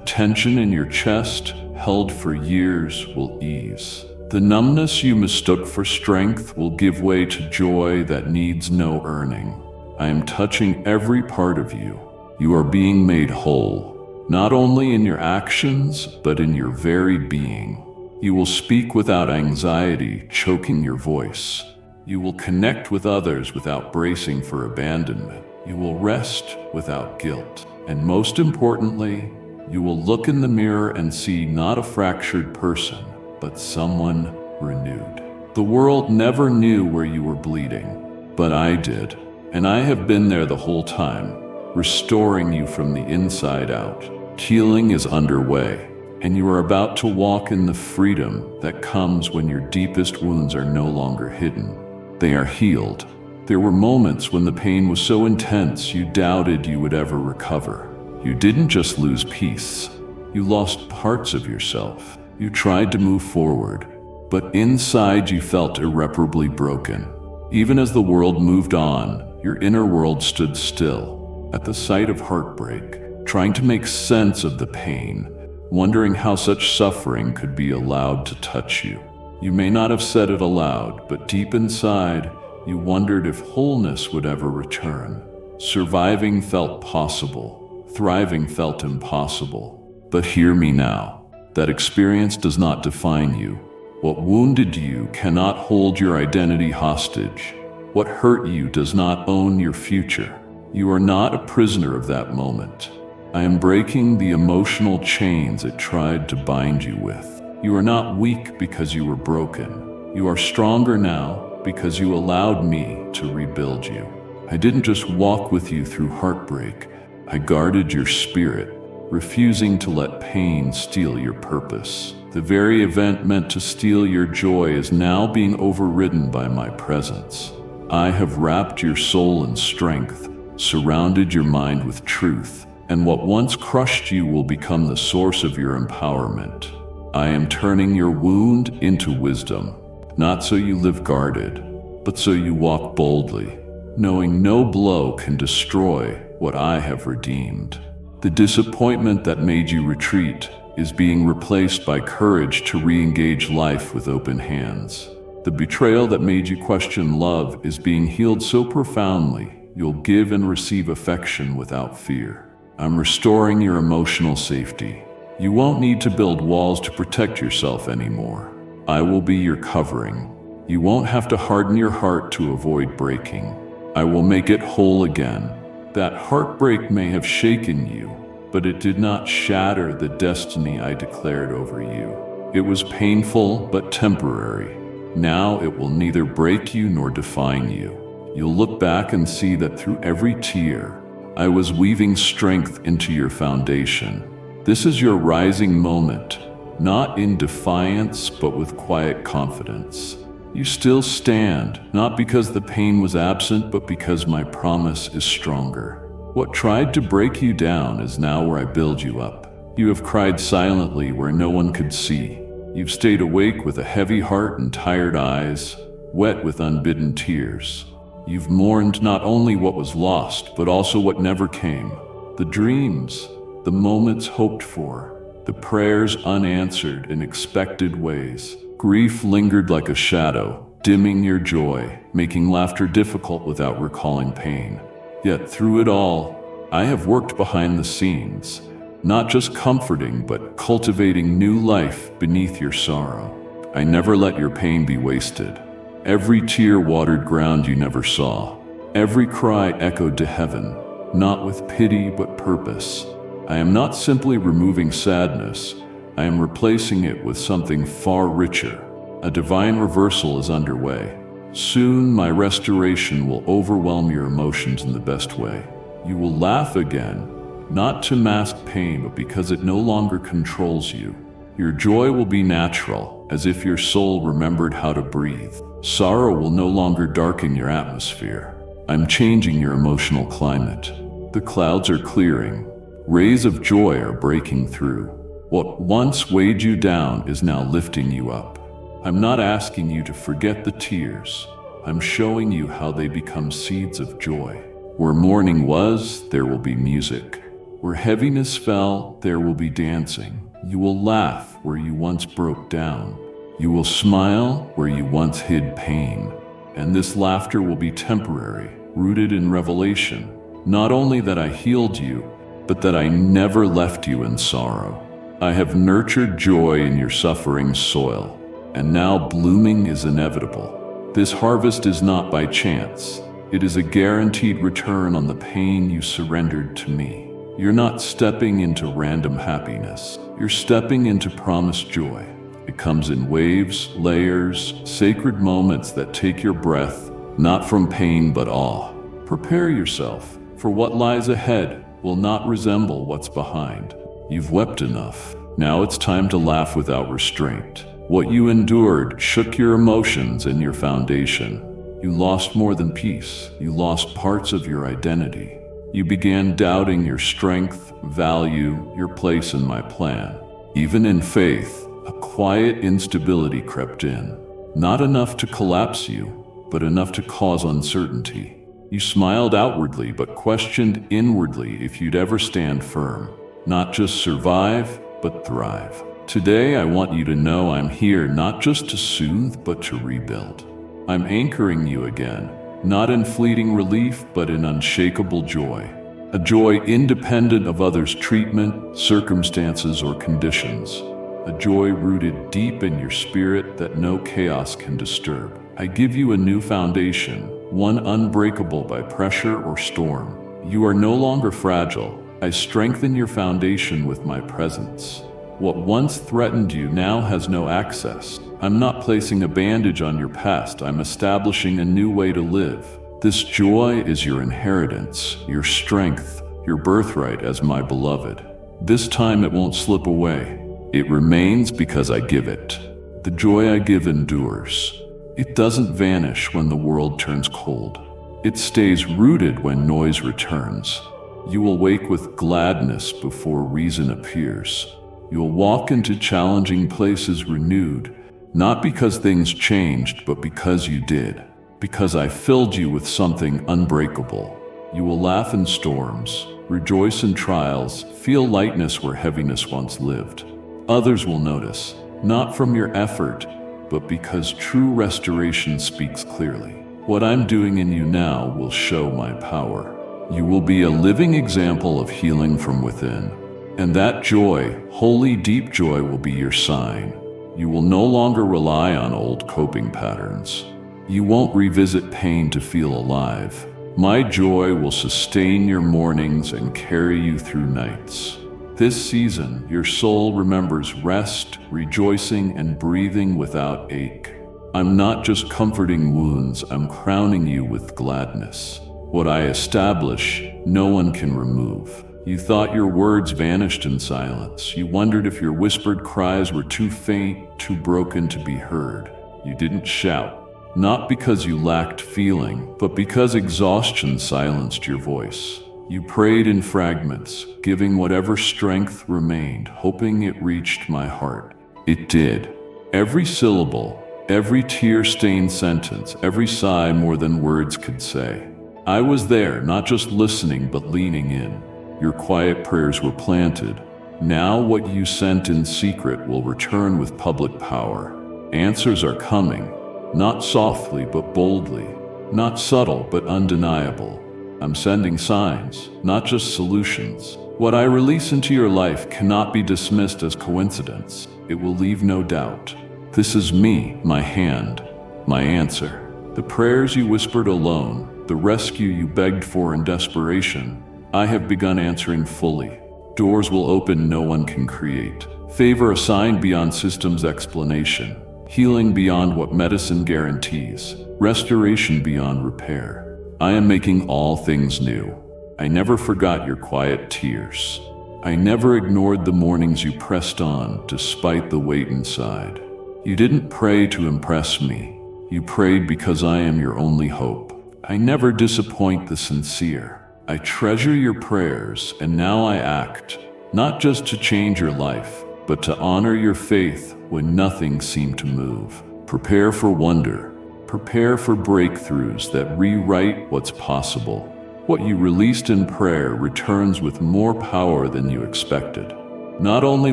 tension in your chest held for years, will ease. The numbness you mistook for strength will give way to joy that needs no earning. I am touching every part of you. You are being made whole, not only in your actions, but in your very being. You will speak without anxiety choking your voice. You will connect with others without bracing for abandonment. You will rest without guilt. And most importantly, you will look in the mirror and see not a fractured person, but someone renewed. The world never knew where you were bleeding, but I did. And I have been there the whole time, restoring you from the inside out. Healing is underway, and you are about to walk in the freedom that comes when your deepest wounds are no longer hidden. They are healed. There were moments when the pain was so intense you doubted you would ever recover. You didn't just lose peace. You lost parts of yourself. You tried to move forward, but inside you felt irreparably broken. Even as the world moved on, your inner world stood still, at the sight of heartbreak, trying to make sense of the pain, wondering how such suffering could be allowed to touch you. You may not have said it aloud, but deep inside, you wondered if wholeness would ever return. Surviving felt possible. Thriving felt impossible. But hear me now. That experience does not define you. What wounded you cannot hold your identity hostage. What hurt you does not own your future. You are not a prisoner of that moment. I am breaking the emotional chains it tried to bind you with. You are not weak because you were broken. You are stronger now because you allowed me to rebuild you. I didn't just walk with you through heartbreak. I guarded your spirit, refusing to let pain steal your purpose. The very event meant to steal your joy is now being overridden by my presence. I have wrapped your soul in strength, surrounded your mind with truth, and what once crushed you will become the source of your empowerment. I am turning your wound into wisdom, not so you live guarded, but so you walk boldly, knowing no blow can destroy what I have redeemed. The disappointment that made you retreat is being replaced by courage to re-engage life with open hands. The betrayal that made you question love is being healed so profoundly, you'll give and receive affection without fear. I'm restoring your emotional safety. You won't need to build walls to protect yourself anymore. I will be your covering. You won't have to harden your heart to avoid breaking. I will make it whole again. That heartbreak may have shaken you, but it did not shatter the destiny I declared over you. It was painful but temporary. Now it will neither break you nor define you. You'll look back and see that through every tear, I was weaving strength into your foundation. This is your rising moment, not in defiance, but with quiet confidence. You still stand, not because the pain was absent, but because my promise is stronger. What tried to break you down is now where I build you up. You have cried silently where no one could see. You've stayed awake with a heavy heart and tired eyes, wet with unbidden tears. You've mourned not only what was lost, but also what never came. The dreams, the moments hoped for, the prayers unanswered in expected ways. Grief lingered like a shadow, dimming your joy, making laughter difficult without recalling pain. Yet through it all, I have worked behind the scenes, not just comforting, but cultivating new life beneath your sorrow. I never let your pain be wasted. Every tear watered ground you never saw. Every cry echoed to heaven, not with pity but purpose. I am not simply removing sadness, I am replacing it with something far richer. A divine reversal is underway. Soon my restoration will overwhelm your emotions in the best way. You will laugh again, not to mask pain, but because it no longer controls you. Your joy will be natural, as if your soul remembered how to breathe. Sorrow will no longer darken your atmosphere. I'm changing your emotional climate. The clouds are clearing. Rays of joy are breaking through. What once weighed you down is now lifting you up. I'm not asking you to forget the tears. I'm showing you how they become seeds of joy. Where mourning was, there will be music. Where heaviness fell, there will be dancing. You will laugh where you once broke down. You will smile where you once hid pain. And this laughter will be temporary, rooted in revelation. Not only that I healed you, but that I never left you in sorrow. I have nurtured joy in your suffering soil, and now blooming is inevitable. This harvest is not by chance. It is a guaranteed return on the pain you surrendered to me. You're not stepping into random happiness. You're stepping into promised joy. It comes in waves, layers, sacred moments that take your breath, not from pain but awe. Prepare yourself, for what lies ahead will not resemble what's behind. You've wept enough. Now it's time to laugh without restraint. What you endured shook your emotions and your foundation. You lost more than peace. You lost parts of your identity. You began doubting your strength, value, your place in my plan. Even in faith, a quiet instability crept in. Not enough to collapse you, but enough to cause uncertainty. You smiled outwardly, but questioned inwardly if you'd ever stand firm. Not just survive, but thrive. Today, I want you to know I'm here not just to soothe, but to rebuild. I'm anchoring you again, not in fleeting relief, but in unshakable joy. A joy independent of others' treatment, circumstances, or conditions. A joy rooted deep in your spirit that no chaos can disturb. I give you a new foundation, one unbreakable by pressure or storm. You are no longer fragile. I strengthen your foundation with my presence. What once threatened you now has no access. I'm not placing a bandage on your past. I'm establishing a new way to live. This joy is your inheritance, your strength, your birthright as my beloved. This time it won't slip away. It remains because I give it. The joy I give endures. It doesn't vanish when the world turns cold. It stays rooted when noise returns. You will wake with gladness before reason appears. You'll walk into challenging places renewed, not because things changed, but because you did. Because I filled you with something unbreakable. You will laugh in storms, rejoice in trials, feel lightness where heaviness once lived. Others will notice, not from your effort, but because true restoration speaks clearly. What I'm doing in you now will show my power. You will be a living example of healing from within. And that joy, holy deep joy, will be your sign. You will no longer rely on old coping patterns. You won't revisit pain to feel alive. My joy will sustain your mornings and carry you through nights. This season, your soul remembers rest, rejoicing, and breathing without ache. I'm not just comforting wounds, I'm crowning you with gladness. What I establish, no one can remove. You thought your words vanished in silence. You wondered if your whispered cries were too faint, too broken to be heard. You didn't shout, not because you lacked feeling, but because exhaustion silenced your voice. You prayed in fragments, giving whatever strength remained, hoping it reached my heart. It did. Every syllable, every tear-stained sentence, every sigh more than words could say. I was there, not just listening, but leaning in. Your quiet prayers were planted. Now what you sent in secret will return with public power. Answers are coming, not softly but boldly, not subtle but undeniable. I'm sending signs, not just solutions. What I release into your life cannot be dismissed as coincidence. It will leave no doubt. This is me, my hand, my answer. The prayers you whispered alone, the rescue you begged for in desperation, I have begun answering fully. Doors will open no one can create. Favor assigned beyond system's explanation. Healing beyond what medicine guarantees. Restoration beyond repair. I am making all things new. I never forgot your quiet tears. I never ignored the mornings you pressed on despite the weight inside. You didn't pray to impress me. You prayed because I am your only hope. I never disappoint the sincere. I treasure your prayers, and now I act, not just to change your life, but to honor your faith when nothing seemed to move. Prepare for wonder. Prepare for breakthroughs that rewrite what's possible. What you released in prayer returns with more power than you expected. Not only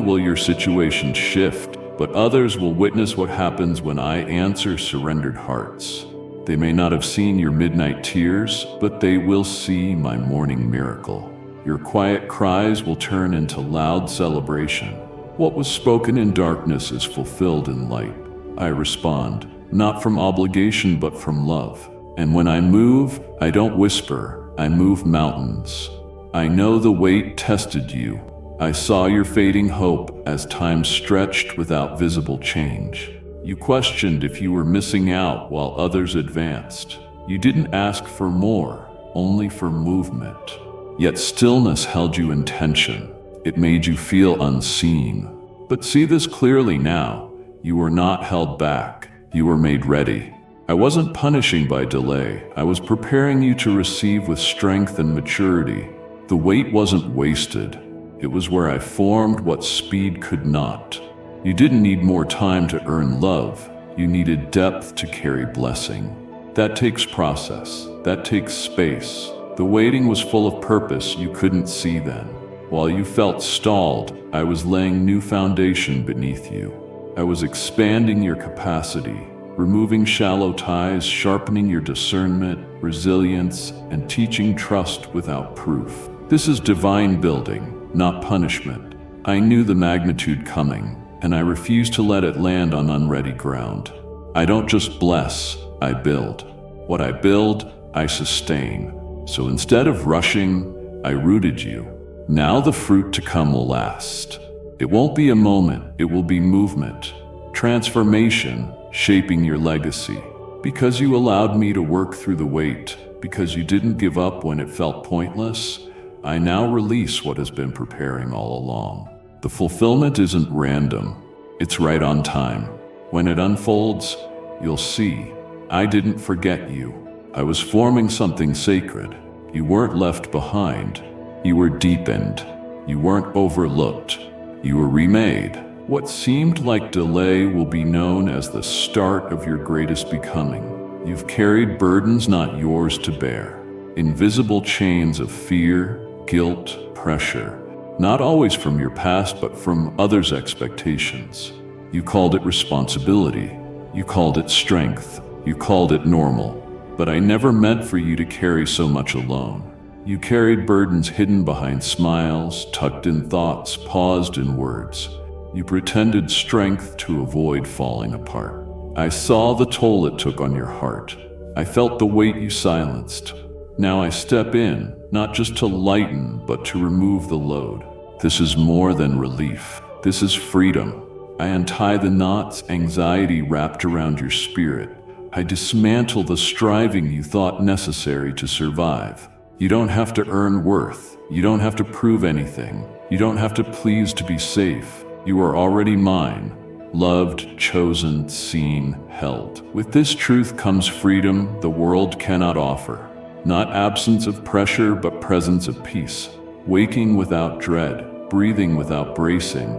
will your situation shift, but others will witness what happens when I answer surrendered hearts. They may not have seen your midnight tears, but they will see my morning miracle. Your quiet cries will turn into loud celebration. What was spoken in darkness is fulfilled in light. I respond, not from obligation but from love. And when I move, I don't whisper, I move mountains. I know the weight tested you. I saw your fading hope as time stretched without visible change. You questioned if you were missing out while others advanced. You didn't ask for more, only for movement. Yet stillness held you in tension. It made you feel unseen. But see this clearly now. You were not held back. You were made ready. I wasn't punishing by delay. I was preparing you to receive with strength and maturity. The wait wasn't wasted. It was where I formed what speed could not. You didn't need more time to earn love. You needed depth to carry blessing. That takes process. That takes space. The waiting was full of purpose you couldn't see then. While you felt stalled, I was laying new foundation beneath you. I was expanding your capacity, removing shallow ties, sharpening your discernment, resilience, and teaching trust without proof. This is divine building, not punishment. I knew the magnitude coming, and I refused to let it land on unready ground. I don't just bless, I build. What I build, I sustain. So instead of rushing, I rooted you. Now the fruit to come will last. It won't be a moment, it will be movement, transformation, shaping your legacy. Because you allowed me to work through the weight, because you didn't give up when it felt pointless, I now release what has been preparing all along. The fulfillment isn't random, it's right on time. When it unfolds, you'll see, I didn't forget you. I was forming something sacred. You weren't left behind. You were deepened. You weren't overlooked. You were remade. What seemed like delay will be known as the start of your greatest becoming. You've carried burdens not yours to bear. Invisible chains of fear, guilt, pressure. Not always from your past, but from others' expectations. You called it responsibility. You called it strength. You called it normal. But I never meant for you to carry so much alone. You carried burdens hidden behind smiles, tucked in thoughts, paused in words. You pretended strength to avoid falling apart. I saw the toll it took on your heart. I felt the weight you silenced. Now I step in, not just to lighten, but to remove the load. This is more than relief. This is freedom. I untie the knots anxiety wrapped around your spirit. I dismantle the striving you thought necessary to survive. You don't have to earn worth. You don't have to prove anything. You don't have to please to be safe. You are already mine. Loved, chosen, seen, held. With this truth comes freedom the world cannot offer. Not absence of pressure, but presence of peace. Waking without dread, breathing without bracing,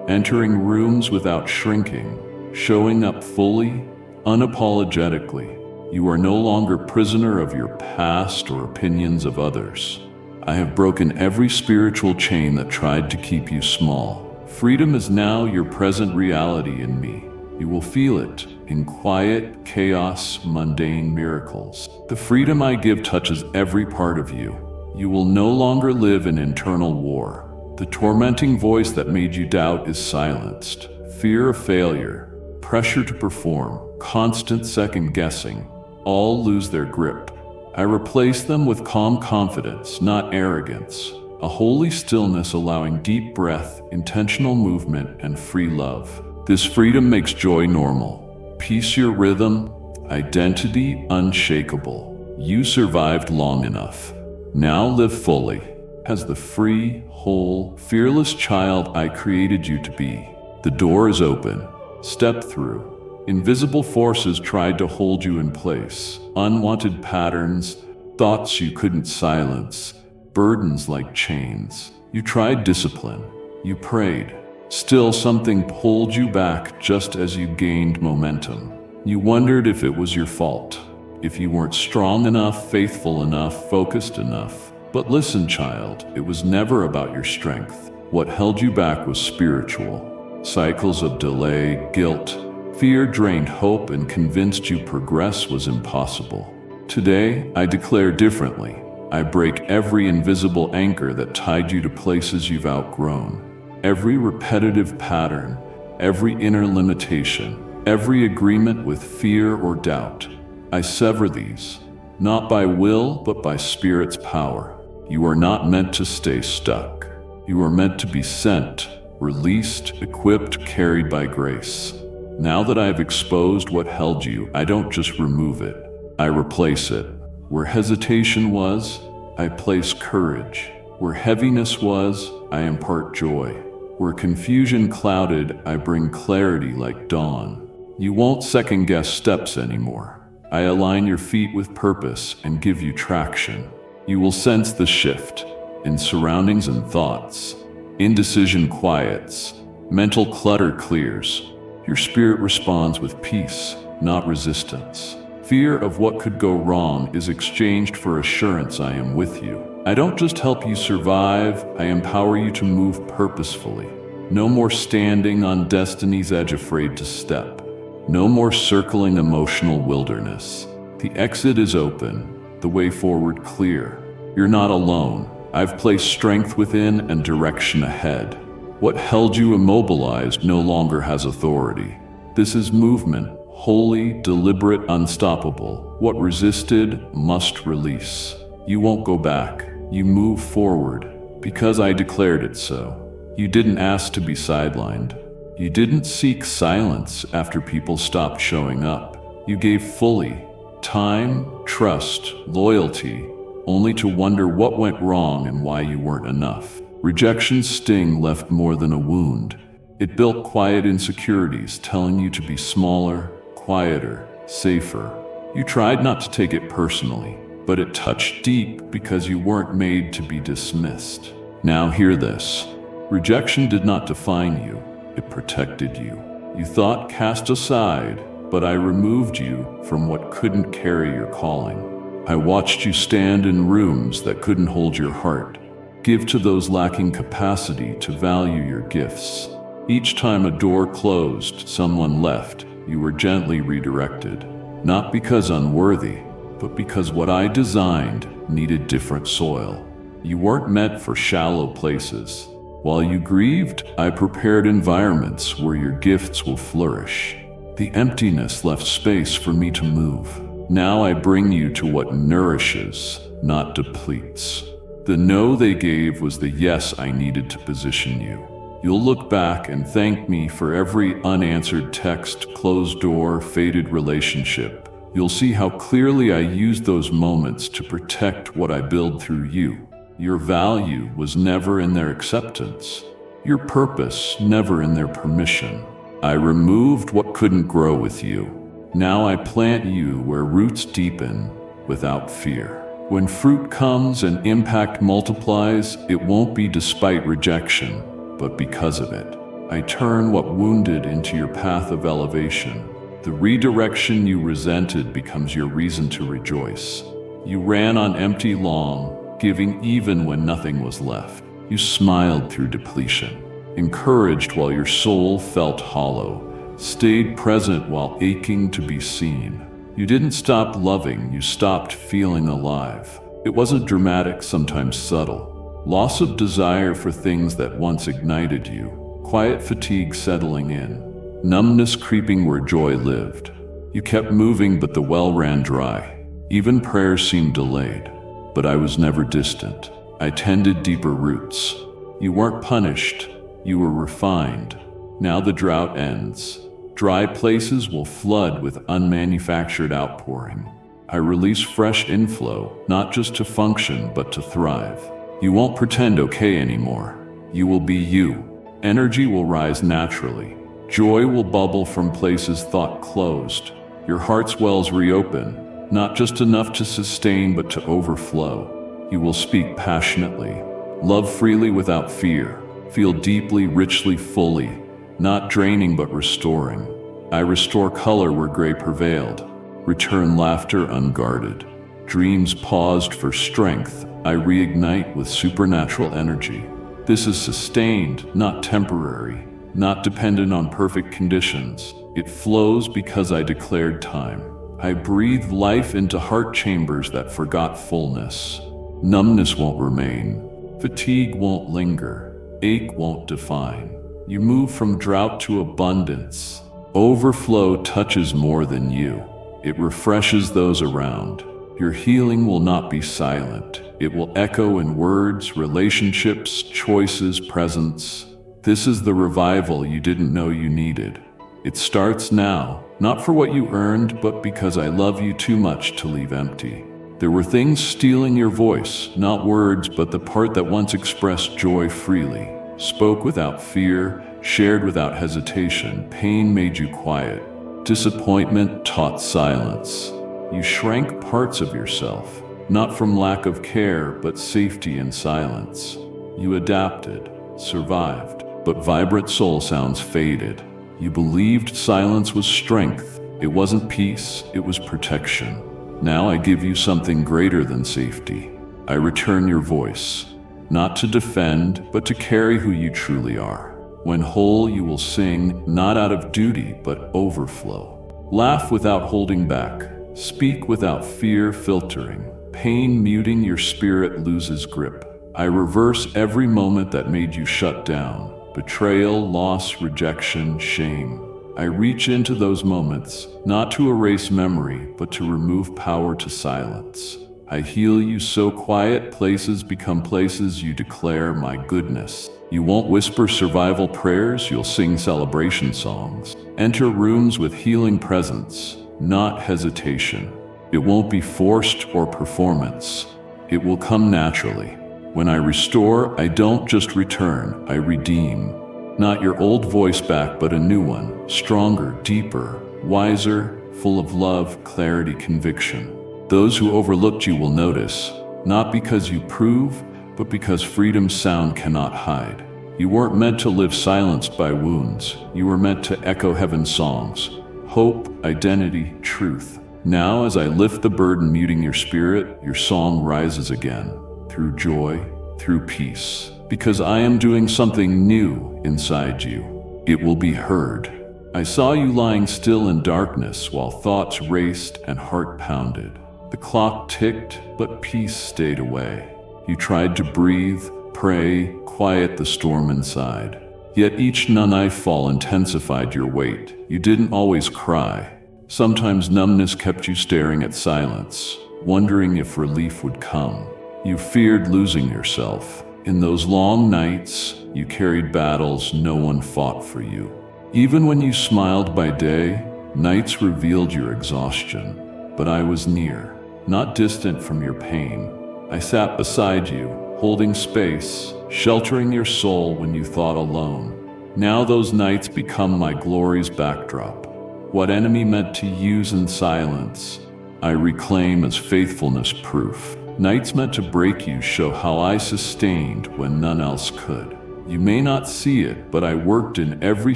entering rooms without shrinking, showing up fully, unapologetically. You are no longer prisoner of your past or opinions of others. I have broken every spiritual chain that tried to keep you small. Freedom is now your present reality in me. You will feel it in quiet, chaos, mundane miracles. The freedom I give touches every part of you. You will no longer live in internal war. The tormenting voice that made you doubt is silenced. Fear of failure, pressure to perform, constant second-guessing, all lose their grip. I replace them with calm confidence, not arrogance. A holy stillness allowing deep breath, intentional movement, and free love. This freedom makes joy normal. Peace your rhythm, identity unshakable. You survived long enough. Now live fully, as the free, whole, fearless child I created you to be. The door is open. Step through. Invisible forces tried to hold you in place. Unwanted patterns, thoughts you couldn't silence, burdens like chains. You tried discipline. You prayed. Still, something pulled you back just as you gained momentum. You wondered if it was your fault, if you weren't strong enough, faithful enough, focused enough. But listen, child, it was never about your strength. What held you back was spiritual. Cycles of delay, guilt, fear drained hope and convinced you progress was impossible. Today, I declare differently. I break every invisible anchor that tied you to places you've outgrown. Every repetitive pattern, every inner limitation, every agreement with fear or doubt. I sever these, not by will, but by Spirit's power. You are not meant to stay stuck. You are meant to be sent, released, equipped, carried by grace. Now that I have exposed what held you, I don't just remove it, I replace it. Where hesitation was, I place courage. Where heaviness was, I impart joy. Where confusion clouded, I bring clarity like dawn. You won't second-guess steps anymore. I align your feet with purpose and give you traction. You will sense the shift in surroundings and thoughts. Indecision quiets. Mental clutter clears. Your spirit responds with peace, not resistance. Fear of what could go wrong is exchanged for assurance I am with you. I don't just help you survive, I empower you to move purposefully. No more standing on destiny's edge afraid to step. No more circling emotional wilderness. The exit is open, the way forward clear. You're not alone. I've placed strength within and direction ahead. What held you immobilized no longer has authority. This is movement, holy, deliberate, unstoppable. What resisted must release. You won't go back. You move forward, because I declared it so. You didn't ask to be sidelined. You didn't seek silence after people stopped showing up. You gave fully. Time, trust, loyalty, only to wonder what went wrong and why you weren't enough. Rejection's sting left more than a wound. It built quiet insecurities, telling you to be smaller, quieter, safer. You tried not to take it personally, but it touched deep because you weren't made to be dismissed. Now hear this. Rejection did not define you. It protected you. You thought cast aside, but I removed you from what couldn't carry your calling. I watched you stand in rooms that couldn't hold your heart. Give to those lacking capacity to value your gifts. Each time a door closed, someone left, you were gently redirected. Not because unworthy, but because what I designed needed different soil. You weren't meant for shallow places. While you grieved, I prepared environments where your gifts will flourish. The emptiness left space for me to move. Now I bring you to what nourishes, not depletes. The no they gave was the yes I needed to position you. You'll look back and thank me for every unanswered text, closed door, faded relationship. You'll see how clearly I used those moments to protect what I build through you. Your value was never in their acceptance. Your purpose never in their permission. I removed what couldn't grow with you. Now I plant you where roots deepen without fear. When fruit comes and impact multiplies, it won't be despite rejection, but because of it. I turn what wounded into your path of elevation. The redirection you resented becomes your reason to rejoice. You ran on empty long, giving even when nothing was left. You smiled through depletion, encouraged while your soul felt hollow, stayed present while aching to be seen. You didn't stop loving, you stopped feeling alive. It wasn't dramatic, sometimes subtle. Loss of desire for things that once ignited you, quiet fatigue settling in, numbness creeping where joy lived. You kept moving, but the well ran dry. Even prayers seemed delayed. But I was never distant. I tended deeper roots. You weren't punished, you were refined. Now the drought ends. Dry places will flood with unmanufactured outpouring. I release fresh inflow, not just to function, but to thrive. You won't pretend okay anymore. You will be you. Energy will rise naturally. Joy will bubble from places thought closed. Your heart's wells reopen. Not just enough to sustain, but to overflow. You will speak passionately, love freely without fear, feel deeply, richly, fully, not draining but restoring. I restore color where gray prevailed, return laughter unguarded. Dreams paused for strength, I reignite with supernatural energy. This is sustained, not temporary, not dependent on perfect conditions. It flows because I declared time. I breathed life into heart chambers that forgot fullness. Numbness won't remain. Fatigue won't linger. Ache won't define. You move from drought to abundance. Overflow touches more than you. It refreshes those around. Your healing will not be silent. It will echo in words, relationships, choices, presence. This is the revival you didn't know you needed. It starts now, not for what you earned, but because I love you too much to leave empty. There were things stealing your voice, not words, but the part that once expressed joy freely, spoke without fear, shared without hesitation. Pain made you quiet. Disappointment taught silence. You shrank parts of yourself, not from lack of care, but safety and silence. You adapted, survived, but vibrant soul sounds faded. You believed silence was strength. It wasn't peace, it was protection. Now I give you something greater than safety. I return your voice, not to defend, but to carry who you truly are. When whole, you will sing, not out of duty, but overflow. Laugh without holding back. Speak without fear filtering. Pain muting your spirit loses grip. I reverse every moment that made you shut down. Betrayal, loss, rejection, shame. I reach into those moments, not to erase memory, but to remove power to silence. I heal you so quiet places become places you declare my goodness. You won't whisper survival prayers, you'll sing celebration songs. Enter rooms with healing presence, not hesitation. It won't be forced or performance. It will come naturally. When I restore, I don't just return, I redeem. Not your old voice back, but a new one, stronger, deeper, wiser, full of love, clarity, conviction. Those who overlooked you will notice, not because you prove, but because freedom's sound cannot hide. You weren't meant to live silenced by wounds. You were meant to echo heaven's songs. Hope, identity, truth. Now, as I lift the burden muting your spirit, your song rises again. Through joy, through peace. Because I am doing something new inside you. It will be heard. I saw you lying still in darkness while thoughts raced and heart pounded. The clock ticked, but peace stayed away. You tried to breathe, pray, quiet the storm inside. Yet each nightfall intensified your weight. You didn't always cry. Sometimes numbness kept you staring at silence, wondering if relief would come. You feared losing yourself. In those long nights, you carried battles no one fought for you. Even when you smiled by day, nights revealed your exhaustion. But I was near, not distant from your pain. I sat beside you, holding space, sheltering your soul when you thought alone. Now those nights become my glory's backdrop. What enemy meant to use in silence, I reclaim as faithfulness proof. Nights meant to break you show how I sustained when none else could. You may not see it, but I worked in every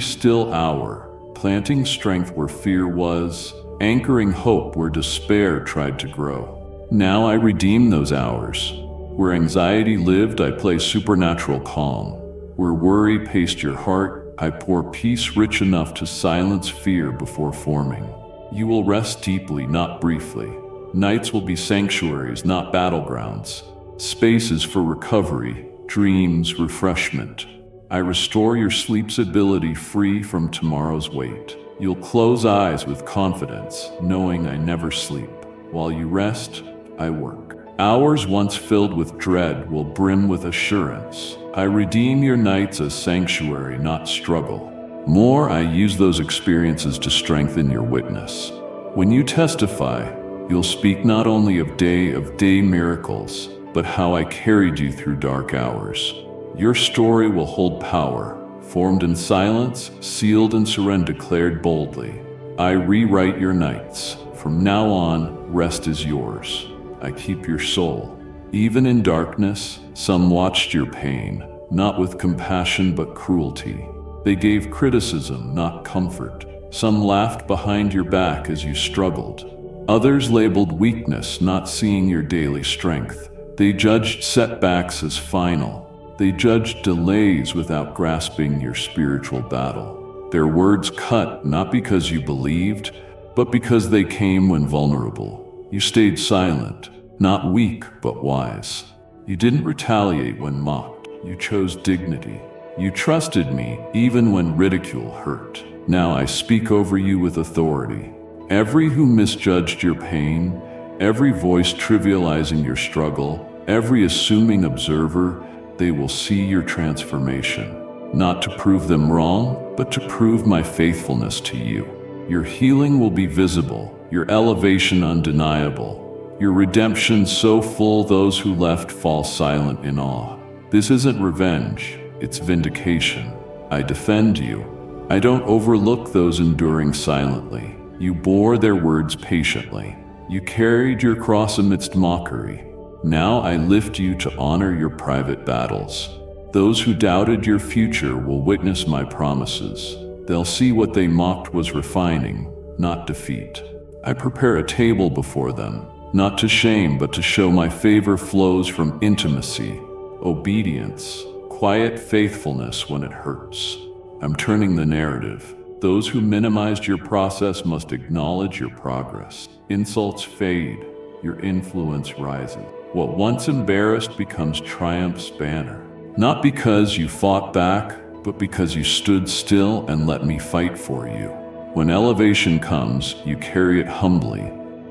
still hour, planting strength where fear was, anchoring hope where despair tried to grow. Now I redeem those hours. Where anxiety lived, I place supernatural calm. Where worry paced your heart, I pour peace rich enough to silence fear before forming. You will rest deeply, not briefly. Nights will be sanctuaries, not battlegrounds. Spaces for recovery, dreams, refreshment. I restore your sleep's ability free from tomorrow's weight. You'll close eyes with confidence, knowing I never sleep. While you rest, I work. Hours once filled with dread will brim with assurance. I redeem your nights as sanctuary, not struggle. More, I use those experiences to strengthen your witness. When you testify, you'll speak not only of day miracles, but how I carried you through dark hours. Your story will hold power, formed in silence, sealed in surrender, declared boldly. I rewrite your nights. From now on, rest is yours. I keep your soul. Even in darkness, some watched your pain, not with compassion but cruelty. They gave criticism, not comfort. Some laughed behind your back as you struggled. Others labeled weakness, not seeing your daily strength. They judged setbacks as final. They judged delays without grasping your spiritual battle. Their words cut not because you believed, but because they came when vulnerable. You stayed silent, not weak, but wise. You didn't retaliate when mocked. You chose dignity. You trusted me even when ridicule hurt. Now I speak over you with authority. Every who misjudged your pain, every voice trivializing your struggle, every assuming observer, they will see your transformation. Not to prove them wrong, but to prove my faithfulness to you. Your healing will be visible, your elevation undeniable, your redemption so full those who left fall silent in awe. This isn't revenge, it's vindication. I defend you. I don't overlook those enduring silently. You bore their words patiently. You carried your cross amidst mockery. Now I lift you to honor your private battles. Those who doubted your future will witness my promises. They'll see what they mocked was refining, not defeat. I prepare a table before them, not to shame, but to show my favor flows from intimacy, obedience, quiet faithfulness when it hurts. I'm turning the narrative. Those who minimized your process must acknowledge your progress. Insults fade, your influence rises. What once embarrassed becomes triumph's banner. Not because you fought back, but because you stood still and let me fight for you. When elevation comes, you carry it humbly.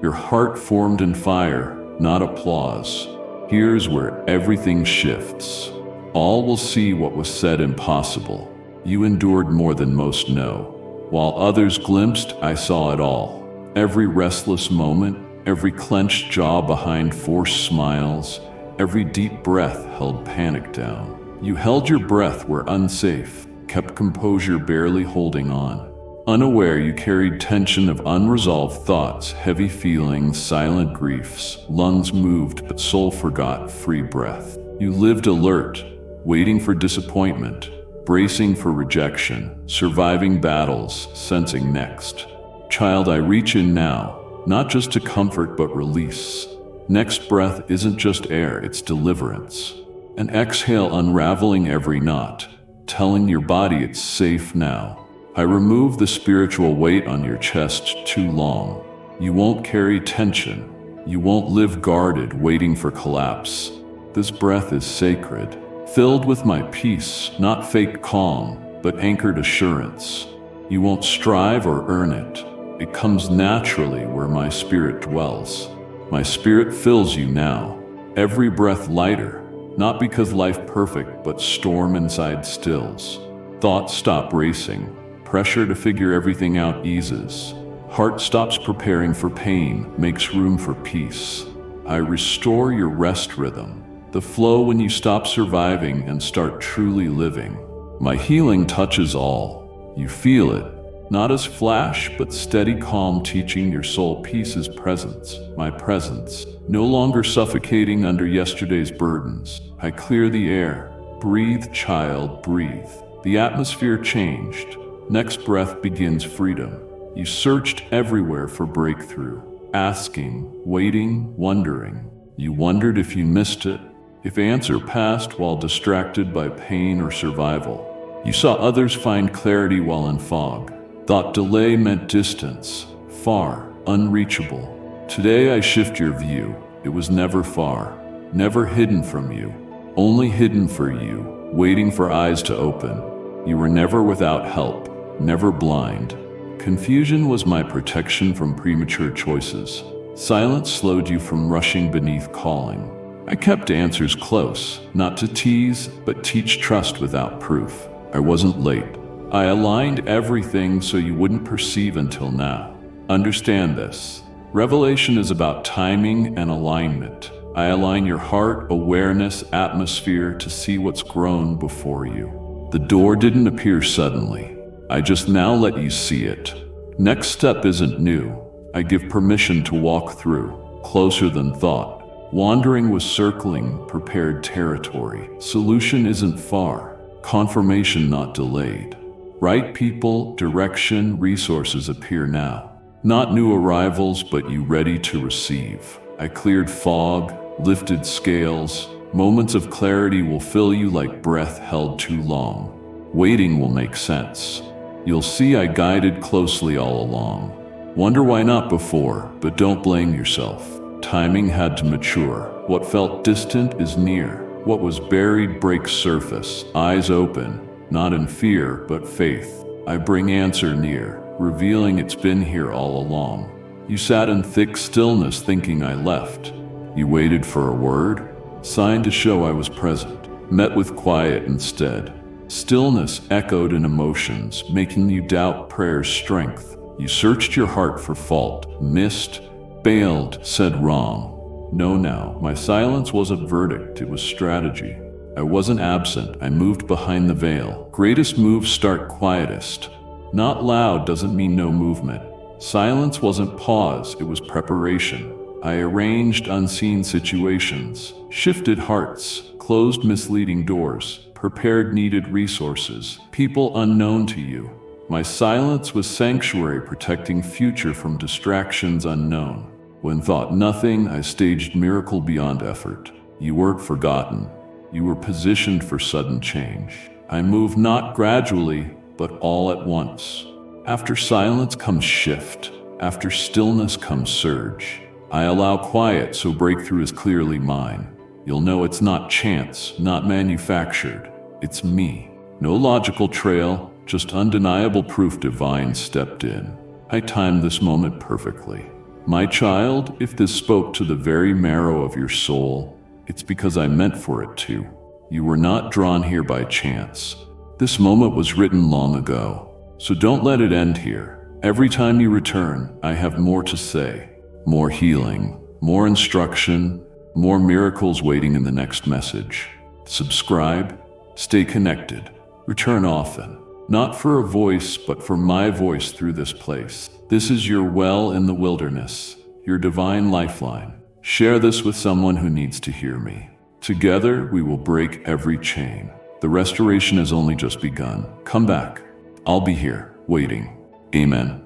Your heart formed in fire, not applause. Here's where everything shifts. All will see what was said impossible. You endured more than most know. While others glimpsed, I saw it all. Every restless moment, every clenched jaw behind forced smiles, every deep breath held panic down. You held your breath where unsafe, kept composure barely holding on. Unaware, you carried tension of unresolved thoughts, heavy feelings, silent griefs. Lungs moved, but soul forgot, free breath. You lived alert, waiting for disappointment, bracing for rejection, surviving battles, sensing next. Child, I reach in now, not just to comfort but release. Next breath isn't just air, it's deliverance. An exhale unraveling every knot, telling your body it's safe now. I remove the spiritual weight on your chest too long. You won't carry tension. You won't live guarded, waiting for collapse. This breath is sacred, filled with my peace, not fake calm, but anchored assurance. You won't strive or earn it. It comes naturally where my spirit dwells. My spirit fills you now, every breath lighter, not because life perfect, but storm inside stills. Thoughts stop racing. Pressure to figure everything out eases. Heart stops preparing for pain, makes room for peace. I restore your rest rhythm, the flow when you stop surviving and start truly living. My healing touches all. You feel it, not as flash, but steady calm, teaching your soul peace is presence, my presence, no longer suffocating under yesterday's burdens. I clear the air. Breathe, child, breathe. The atmosphere changed. Next breath begins freedom. You searched everywhere for breakthrough, asking, waiting, wondering. You wondered if you missed it, if answer passed while distracted by pain or survival. You saw others find clarity while in fog. Thought delay meant distance, far, unreachable. Today I shift your view. It was never far, never hidden from you, only hidden for you, waiting for eyes to open. You were never without help, never blind. Confusion was my protection from premature choices. Silence slowed you from rushing beneath calling. I kept answers close, not to tease, but teach trust without proof. I wasn't late. I aligned everything so you wouldn't perceive until now. Understand this. Revelation is about timing and alignment. I align your heart, awareness, atmosphere to see what's grown before you. The door didn't appear suddenly. I just now let you see it. Next step isn't new. I give permission to walk through, closer than thought. Wandering was circling, prepared territory. Solution isn't far, confirmation not delayed. Right people, direction, resources appear now. Not new arrivals, but you ready to receive. I cleared fog, lifted scales, Moments of clarity will fill you like breath held too long. Waiting will make sense. You'll see I guided closely all along. Wonder why not before, but don't blame yourself. Timing had to mature. What felt distant is near. What was buried breaks surface. Eyes open, not in fear, but faith. I bring answer near, revealing it's been here all along. You sat in thick stillness thinking I left. You waited for a word, sign to show I was present. Met with quiet instead. Stillness echoed in emotions, making you doubt prayer's strength. You searched your heart for fault, missed, bailed, said wrong. No, now, my silence wasn't verdict, it was strategy. I wasn't absent, I moved behind the veil. Greatest moves start quietest. Not loud doesn't mean no movement. Silence wasn't pause, it was preparation. I arranged unseen situations, shifted hearts, closed misleading doors, prepared needed resources, people unknown to you. My silence was sanctuary protecting future from distractions unknown. When thought nothing, I staged miracle beyond effort. You weren't forgotten. You were positioned for sudden change. I moved not gradually, but all at once. After silence comes shift. After stillness comes surge. I allow quiet so breakthrough is clearly mine. You'll know it's not chance, not manufactured. It's me. No logical trail, just undeniable proof divine stepped in. I timed this moment perfectly. My child, if this spoke to the very marrow of your soul, it's because I meant for it to. You were not drawn here by chance. This moment was written long ago, so don't let it end here. Every time you return, I have more to say. More healing, more instruction, more miracles waiting in the next message. Subscribe, stay connected, return often. Not for a voice, but for my voice through this place. This is your well in the wilderness, your divine lifeline. Share this with someone who needs to hear me. Together, we will break every chain. The restoration has only just begun. Come back. I'll be here, waiting. Amen.